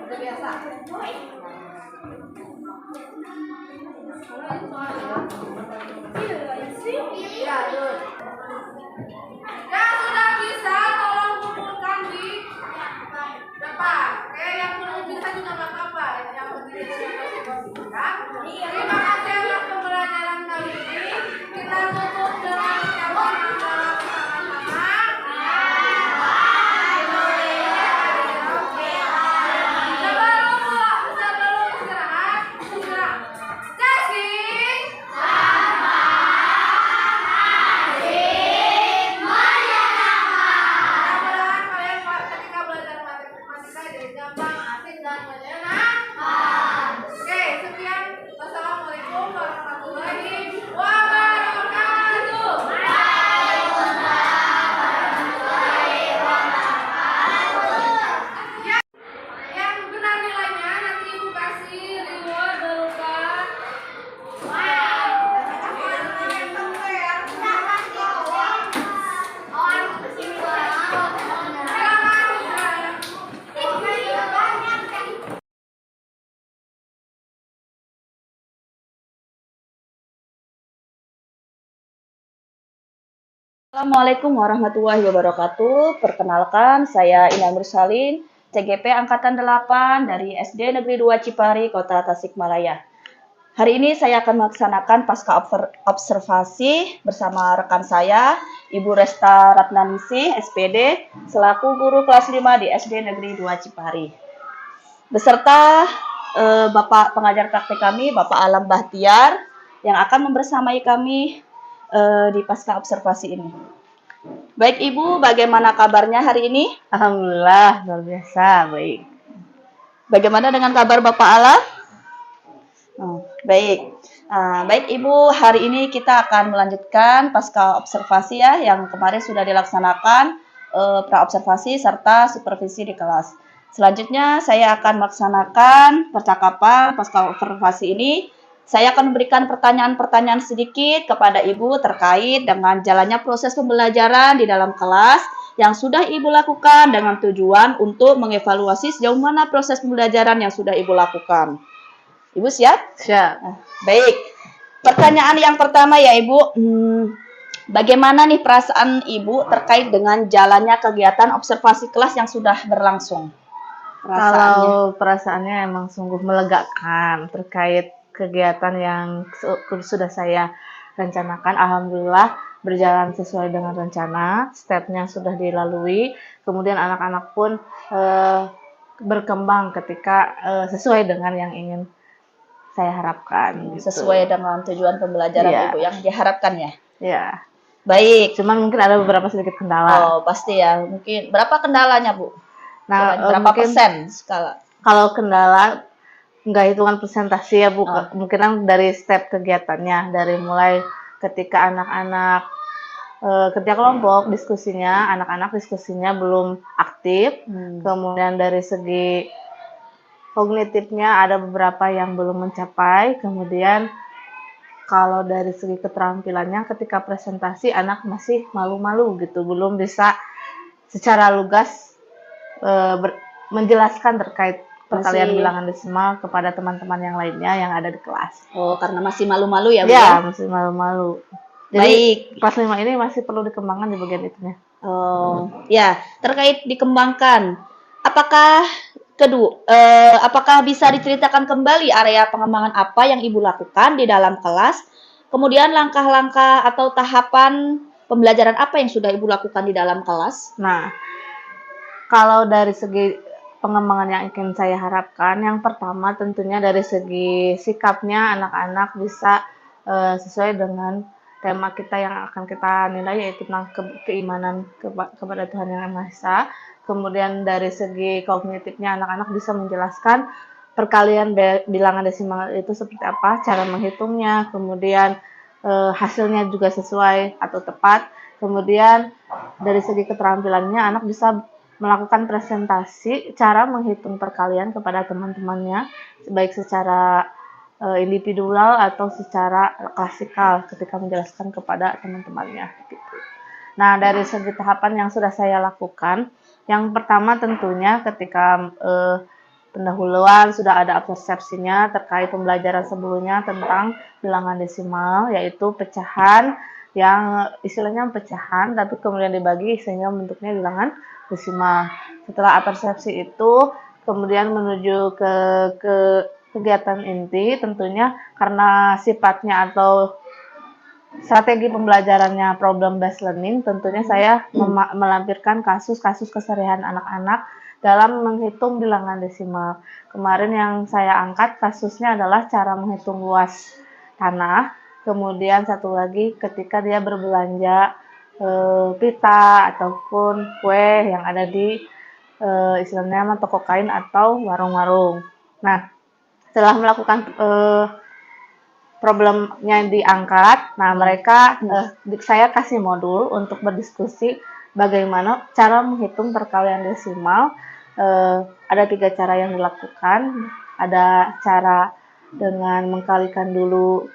Udah biasa. Iya, tuh. Yang sudah bisa tolong kumpulkan di depan. Oke, yang belum bisa juga nggak apa-apa. Yang penting ya. Terima kasih atas pembelajaran kali ini. Kita tutup dengan ucapan hamdalah bersama-sama. Sebelum istirahat, kasih. Mudah-mudahan kalian ketika belajar matematika jadi gampang, asik dan menyenangkan. Oke, sekian. Wassalamualaikum warahmatullahi wabarakatuh. Yang benar nilainya nanti ibu kasih reward berupa Assalamualaikum warahmatullahi wabarakatuh. Perkenalkan, saya Ina Mursalin, CGP Angkatan 8 dari SD Negeri 2 Cipari, Kota Tasikmalaya. Hari ini saya akan melaksanakan pasca observasi bersama rekan saya, Ibu Resta Ratnaningsih, SPD, selaku guru kelas 5 di SD Negeri 2 Cipari. Beserta Bapak pengajar praktik kami, Bapak Alam Bahtiar, yang akan membersamai kami di pasca observasi ini. Baik Ibu, bagaimana kabarnya hari ini? Alhamdulillah, luar biasa, baik. Bagaimana dengan kabar Bapak Alam? Baik. Baik Ibu, hari ini kita akan melanjutkan pasca observasi ya, yang kemarin sudah dilaksanakan pra-observasi serta supervisi di kelas. Selanjutnya saya akan melaksanakan percakapan pasca observasi ini. Saya akan memberikan pertanyaan-pertanyaan sedikit kepada Ibu terkait dengan jalannya proses pembelajaran di dalam kelas yang sudah Ibu lakukan dengan tujuan untuk mengevaluasi sejauh mana proses pembelajaran yang sudah Ibu lakukan. Ibu siap? Siap. Baik. Pertanyaan yang pertama ya Ibu, bagaimana nih perasaan Ibu terkait dengan jalannya kegiatan observasi kelas yang sudah berlangsung? Kalau perasaannya emang sungguh melegakan terkait kegiatan yang sudah saya rencanakan. Alhamdulillah berjalan sesuai dengan rencana, stepnya sudah dilalui, kemudian anak-anak pun berkembang ketika sesuai dengan yang ingin saya harapkan. Gitu. Sesuai dengan tujuan pembelajaran Ibu yang diharapkan ya? Iya. Baik. Cuman mungkin ada beberapa sedikit kendala. Oh, pasti ya. Mungkin berapa kendalanya, Bu? Nah, berapa persen skala? Kalau kendala nggak hitungan presentasi ya Bu, kemungkinan dari step kegiatannya, dari mulai ketika anak-anak kerja kelompok diskusinya, anak-anak diskusinya belum aktif, kemudian dari segi kognitifnya ada beberapa yang belum mencapai, kemudian kalau dari segi keterampilannya ketika presentasi anak masih malu-malu gitu, belum bisa secara lugas menjelaskan terkait perkalian bilangan desimal kepada teman-teman yang lainnya yang ada di kelas. Oh, karena masih malu-malu ya, Bu? Ya, masih malu-malu. Jadi, baik. Kelas 5 ini masih perlu dikembangkan di bagian itunya. Oh, ya. Terkait dikembangkan, apakah apakah bisa diceritakan kembali area pengembangan apa yang Ibu lakukan di dalam kelas? Kemudian langkah-langkah atau tahapan pembelajaran apa yang sudah Ibu lakukan di dalam kelas? Nah, kalau dari segi pengembangan yang ingin saya harapkan, yang pertama tentunya dari segi sikapnya anak-anak bisa sesuai dengan tema kita yang akan kita nilai, yaitu tentang keimanan kepada Tuhan Yang Maha Esa. Kemudian dari segi kognitifnya anak-anak bisa menjelaskan perkalian bilangan desimal itu seperti apa, cara menghitungnya, kemudian hasilnya juga sesuai atau tepat. Kemudian dari segi keterampilannya anak bisa melakukan presentasi cara menghitung perkalian kepada teman-temannya, baik secara individual atau secara klasikal ketika menjelaskan kepada teman-temannya. Gitu. Nah, dari segi tahapan yang sudah saya lakukan, yang pertama tentunya ketika pendahuluan sudah ada persepsinya terkait pembelajaran sebelumnya tentang bilangan desimal, yaitu pecahan yang istilahnya pecahan, tapi kemudian dibagi sehingga bentuknya bilangan desimal. Setelah persepsi itu, kemudian menuju ke kegiatan inti, tentunya karena sifatnya atau strategi pembelajarannya problem based learning, tentunya saya melampirkan kasus-kasus keseharian anak-anak dalam menghitung bilangan desimal. Kemarin yang saya angkat kasusnya adalah cara menghitung luas tanah, kemudian satu lagi ketika dia berbelanja pita ataupun kue yang ada di istilahnya toko kain atau warung-warung. Nah, setelah melakukan problemnya diangkat, nah mereka saya kasih modul untuk berdiskusi bagaimana cara menghitung perkalian desimal. Ada 3 cara yang dilakukan. Ada cara dengan mengkalikan dulu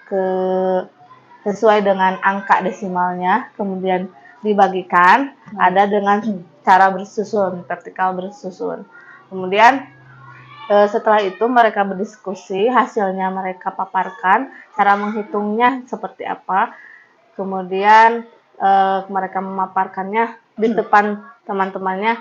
sesuai dengan angka desimalnya, kemudian dibagikan. Ada dengan cara bersusun, vertikal bersusun. Kemudian setelah itu mereka berdiskusi, hasilnya mereka paparkan, cara menghitungnya seperti apa. Kemudian mereka memaparkannya di depan teman-temannya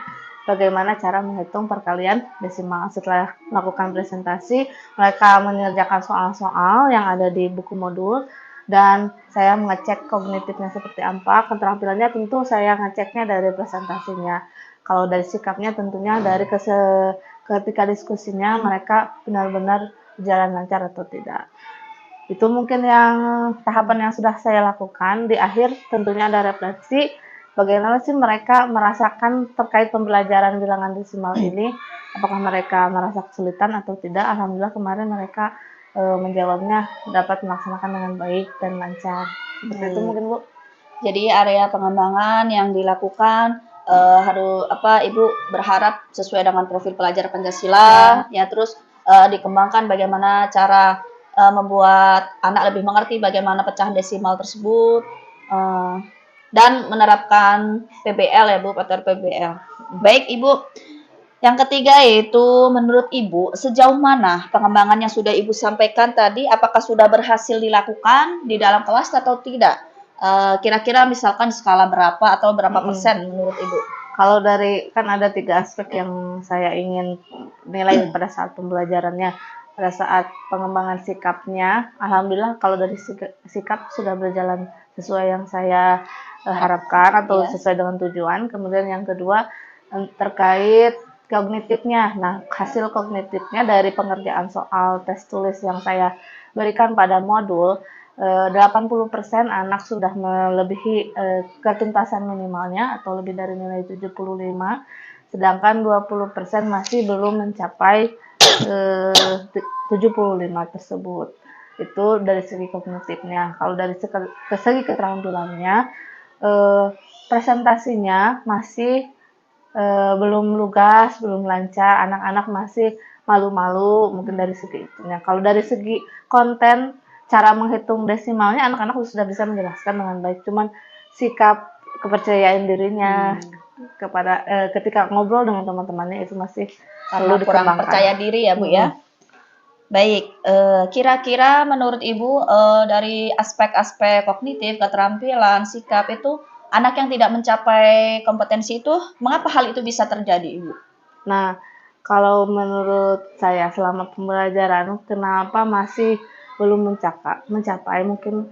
bagaimana cara menghitung perkalian desimal. Setelah melakukan presentasi, mereka mengerjakan soal-soal yang ada di buku modul dan saya mengecek kognitifnya seperti apa. Keterampilannya tentu saya ngeceknya dari presentasinya. Kalau dari sikapnya tentunya dari ketika diskusinya mereka benar-benar berjalan lancar atau tidak. Itu mungkin yang tahapan yang sudah saya lakukan. Di akhir tentunya ada refleksi bagaimana sih mereka merasakan terkait pembelajaran bilangan desimal ini, apakah mereka merasa kesulitan atau tidak. Alhamdulillah kemarin mereka menjawabnya dapat melaksanakan dengan baik dan lancar. Seperti itu mungkin Bu. Jadi area pengembangan yang dilakukan Ibu berharap sesuai dengan profil pelajar Pancasila ya, terus dikembangkan bagaimana cara membuat anak lebih mengerti bagaimana pecahan desimal tersebut dan menerapkan PBL ya Bu, pattern PBL. Baik Ibu. Yang ketiga yaitu menurut Ibu sejauh mana pengembangan yang sudah Ibu sampaikan tadi, apakah sudah berhasil dilakukan di dalam kelas atau tidak? Kira-kira misalkan skala berapa atau berapa persen menurut Ibu? Kalau dari kan ada 3 aspek yang saya ingin nilai pada saat pembelajarannya. Pada saat pengembangan sikapnya, alhamdulillah kalau dari sikap sudah berjalan sesuai yang saya harapkan atau sesuai dengan tujuan. Kemudian yang kedua terkait kognitifnya. Nah, hasil kognitifnya dari pengerjaan soal tes tulis yang saya berikan pada modul, 80% anak sudah melebihi ketuntasan minimalnya atau lebih dari nilai 75, sedangkan 20% masih belum mencapai 75 tersebut. Itu dari segi kognitifnya. Kalau dari segi keterampilannya, presentasinya masih belum lugas, belum lancar, anak-anak masih malu-malu mungkin dari segi itunya. Kalau dari segi konten, cara menghitung desimalnya anak-anak sudah bisa menjelaskan dengan baik, cuman sikap kepercayaan dirinya kepada ketika ngobrol dengan teman-temannya itu masih perlu kurang dikembangkan. percaya diri ya Bu ya. Baik, kira-kira menurut Ibu dari aspek-aspek kognitif, keterampilan, sikap itu anak yang tidak mencapai kompetensi itu, mengapa hal itu bisa terjadi Ibu? Nah, kalau menurut saya selama pembelajaran kenapa masih belum mencapai mungkin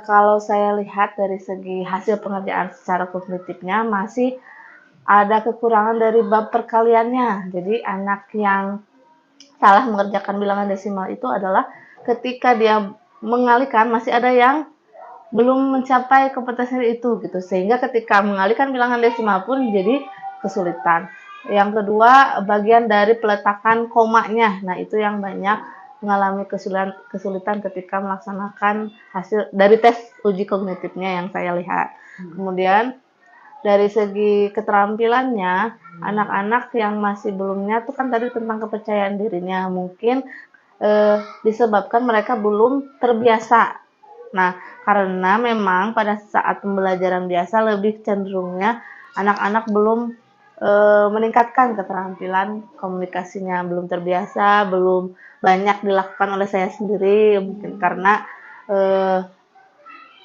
kalau saya lihat dari segi hasil pengerjaan secara kognitifnya masih ada kekurangan dari bab perkaliannya. Jadi anak yang salah mengerjakan bilangan desimal itu adalah ketika dia mengalihkan masih ada yang belum mencapai kompetensi itu gitu, sehingga ketika mengalihkan bilangan desimal pun jadi kesulitan. Yang kedua, bagian dari peletakan komanya. Nah, itu yang banyak mengalami kesulitan ketika melaksanakan hasil dari tes uji kognitifnya yang saya lihat. Kemudian dari segi keterampilannya, anak-anak yang masih belumnya itu kan tadi tentang kepercayaan dirinya, mungkin disebabkan mereka belum terbiasa. Nah, Karena memang pada saat pembelajaran biasa lebih cenderungnya anak-anak belum meningkatkan keterampilan komunikasinya, belum terbiasa, belum banyak dilakukan oleh saya sendiri, mungkin karena eh,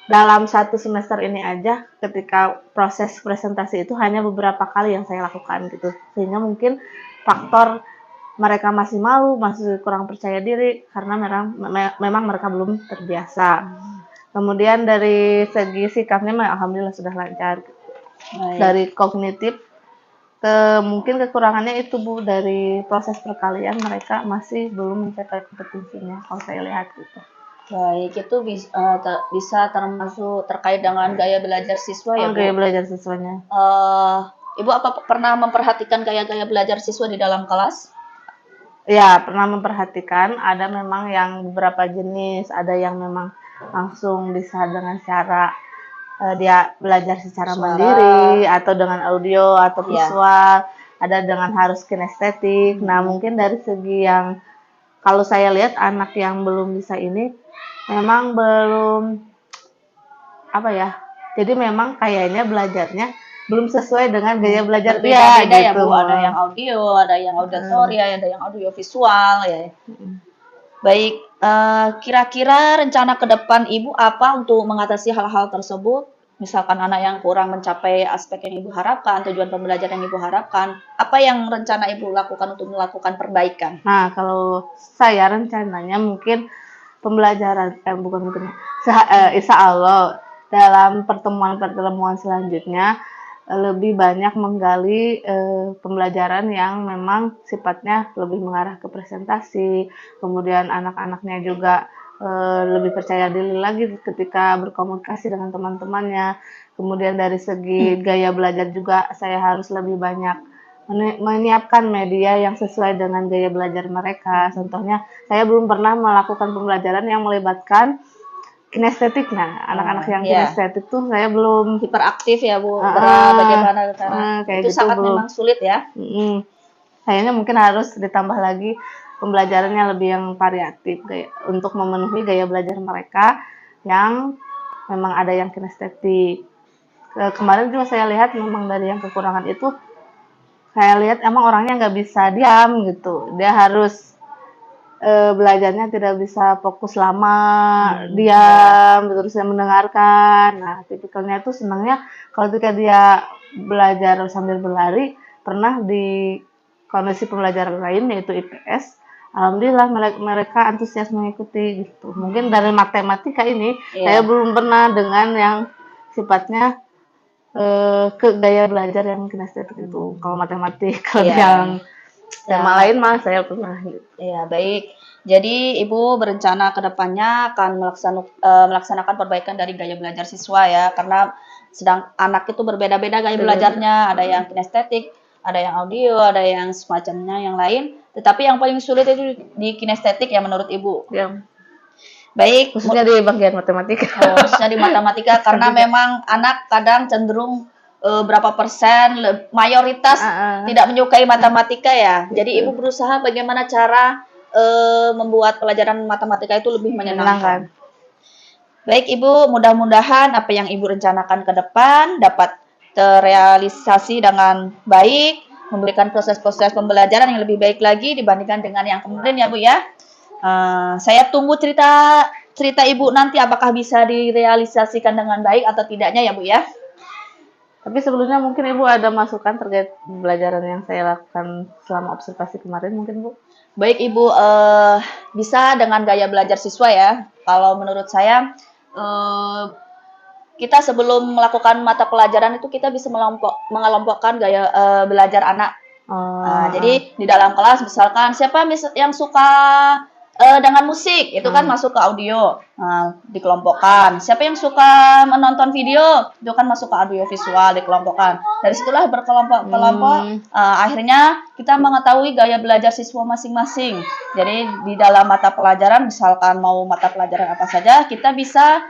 dalam satu semester ini aja ketika proses presentasi itu hanya beberapa kali yang saya lakukan gitu, sehingga mungkin faktor mereka masih malu, masih kurang percaya diri karena memang mereka belum terbiasa. Kemudian dari segi sikapnya alhamdulillah sudah lancar. Baik. Dari kognitif mungkin kekurangannya itu Bu, dari proses perkalian mereka masih belum mencapai kompetensinya kalau saya lihat gitu. Baik, itu bisa termasuk terkait dengan gaya belajar siswa ya, Bu? Gaya belajar siswanya. Ibu apa pernah memperhatikan gaya-gaya belajar siswa di dalam kelas? Ya, pernah memperhatikan, ada memang yang beberapa jenis, ada yang memang langsung bisa dengan cara dia belajar secara Suara. mandiri atau dengan audio atau Iya. visual, ada dengan harus kinestetik. Nah, mungkin dari segi yang kalau saya lihat anak yang belum bisa ini memang belum apa ya. Jadi memang kayaknya belajarnya belum sesuai dengan gaya belajar dia Berbeda-beda ya, gitu. Bu. Ada yang audio, ada yang auditory, ada yang audio visual ya. Baik, kira-kira rencana ke depan Ibu apa untuk mengatasi hal-hal tersebut? Misalkan anak yang kurang mencapai aspek yang Ibu harapkan, tujuan pembelajaran yang Ibu harapkan, apa yang rencana Ibu lakukan untuk melakukan perbaikan? Nah, kalau saya rencananya mungkin pembelajaran bukan mungkin insya Allah dalam pertemuan-pertemuan selanjutnya lebih banyak menggali pembelajaran yang memang sifatnya lebih mengarah ke presentasi, kemudian anak-anaknya juga lebih percaya diri lagi ketika berkomunikasi dengan teman-temannya. Kemudian dari segi gaya belajar juga saya harus lebih banyak menyiapkan media yang sesuai dengan gaya belajar mereka. Contohnya, saya belum pernah melakukan pembelajaran yang melibatkan kinestetik. Nah, anak-anak yang Iya. kinestetik tuh saya belum Hiperaktif ya, Bu. Ah, Bagaimana cara? kayak Itu gitu sangat belum. memang sulit ya. Kayaknya mungkin harus ditambah lagi pembelajarannya lebih yang variatif untuk memenuhi gaya belajar mereka yang memang ada yang kinestetik. Kemarin juga saya lihat memang dari yang kekurangan itu saya lihat emang orangnya nggak bisa diam gitu. Dia harus belajarnya tidak bisa fokus lama, diam, terus dia mendengarkan. Nah, tipikalnya itu senangnya kalau ketika dia belajar sambil berlari, pernah di kondisi pembelajaran lain yaitu IPS, alhamdulillah mereka antusias mengikuti gitu. Mungkin dari matematika ini saya belum pernah dengan yang sifatnya ke gaya belajar yang kinestetik itu. Kalau matematik, kalau yang tema lain mah saya pernah gitu. Iya, baik. Jadi Ibu berencana ke depannya akan melaksanakan perbaikan dari gaya belajar siswa ya, karena sedang anak itu berbeda-beda gaya belajarnya, ada yang kinestetik, ada yang audio, ada yang semacamnya yang lain. Tetapi yang paling sulit itu di kinestetik ya menurut Ibu. Ya. Baik, Khususnya di bagian matematika. khususnya di matematika karena memang anak kadang cenderung berapa persen mayoritas tidak menyukai matematika ya. Jadi Ibu berusaha bagaimana cara membuat pelajaran matematika itu lebih menyenangkan. Baik Ibu, mudah-mudahan apa yang Ibu rencanakan ke depan dapat terrealisasi dengan baik, memberikan proses-proses pembelajaran yang lebih baik lagi dibandingkan dengan yang kemarin ya Bu ya. Saya tunggu cerita Ibu nanti apakah bisa direalisasikan dengan baik atau tidaknya ya Bu ya. Tapi sebelumnya mungkin Ibu ada masukan terkait pembelajaran yang saya lakukan selama observasi kemarin mungkin Bu? Baik Ibu, bisa dengan gaya belajar siswa ya. Kalau menurut saya, kita sebelum melakukan mata pelajaran itu kita bisa mengelompokkan gaya belajar anak. Jadi di dalam kelas misalkan siapa yang suka dengan musik itu kan masuk ke audio, dikelompokkan. Siapa yang suka menonton video itu kan masuk ke audio visual, dikelompokkan. Dari situlah berkelompok-kelompok. Akhirnya kita mengetahui gaya belajar siswa masing-masing. Jadi di dalam mata pelajaran misalkan mau mata pelajaran apa saja kita bisa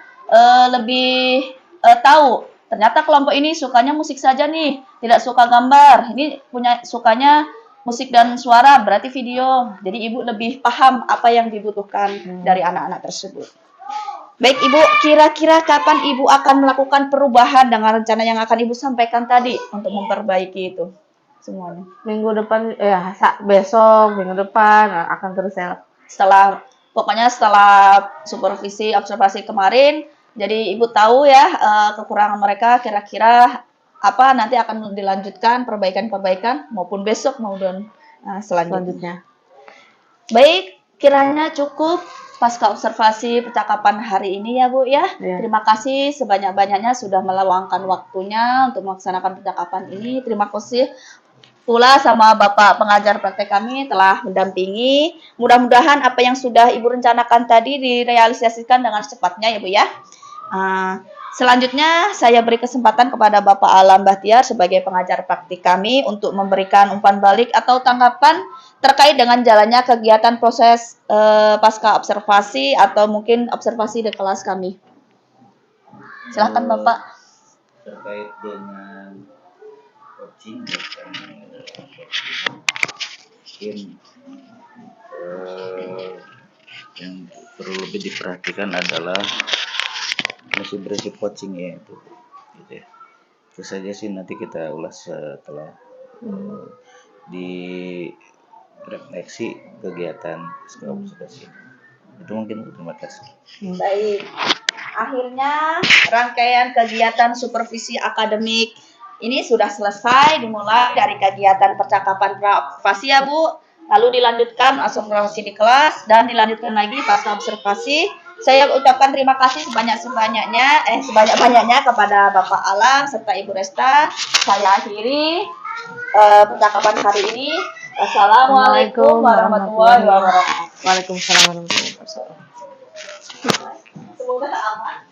lebih tahu. Ternyata kelompok ini sukanya musik saja nih, tidak suka gambar. Ini sukanya musik dan suara, berarti video. Jadi Ibu lebih paham apa yang dibutuhkan dari anak-anak tersebut. Baik Ibu, kira-kira kapan Ibu akan melakukan perubahan dengan rencana yang akan Ibu sampaikan tadi untuk memperbaiki itu semuanya? Minggu depan besok minggu depan akan terus saya Pokoknya setelah supervisi observasi kemarin, jadi Ibu tahu ya kekurangan mereka kira-kira apa nanti akan dilanjutkan perbaikan-perbaikan maupun besok maupun selanjutnya. selanjutnya. Baik, kiranya cukup pasca observasi percakapan hari ini ya Bu ya. Iya. Terima kasih sebanyak-banyaknya sudah meluangkan waktunya untuk melaksanakan percakapan ini. Terima kasih pula sama Bapak pengajar praktek kami telah mendampingi. Mudah-mudahan apa yang sudah Ibu rencanakan tadi direalisasikan dengan secepatnya ya Bu ya. Selanjutnya saya beri kesempatan kepada Bapak Alam Bahtiar sebagai pengajar praktik kami untuk memberikan umpan balik atau tanggapan terkait dengan jalannya kegiatan proses pasca observasi atau mungkin observasi di kelas kami. Silakan Bapak. Terkait dengan coaching mungkin yang perlu lebih diperhatikan adalah prinsip coaching ya itu gitu ya. Itu saja sih, nanti kita ulas setelah di refleksi kegiatan observasi. Itu mungkin, terima kasih. Baik. Akhirnya rangkaian kegiatan supervisi akademik ini sudah selesai, dimulai dari kegiatan percakapan pra-observasi ya Bu, lalu dilanjutkan observasi di kelas dan dilanjutkan lagi pasca observasi. Saya ucapkan terima kasih sebanyak-banyaknya kepada Bapak Alam serta Ibu Resta. Saya akhiri percakapan hari ini. Assalamualaikum warahmatullahi wabarakatuh. Waalaikumsalam warahmatullahi wabarakatuh. Semoga aman.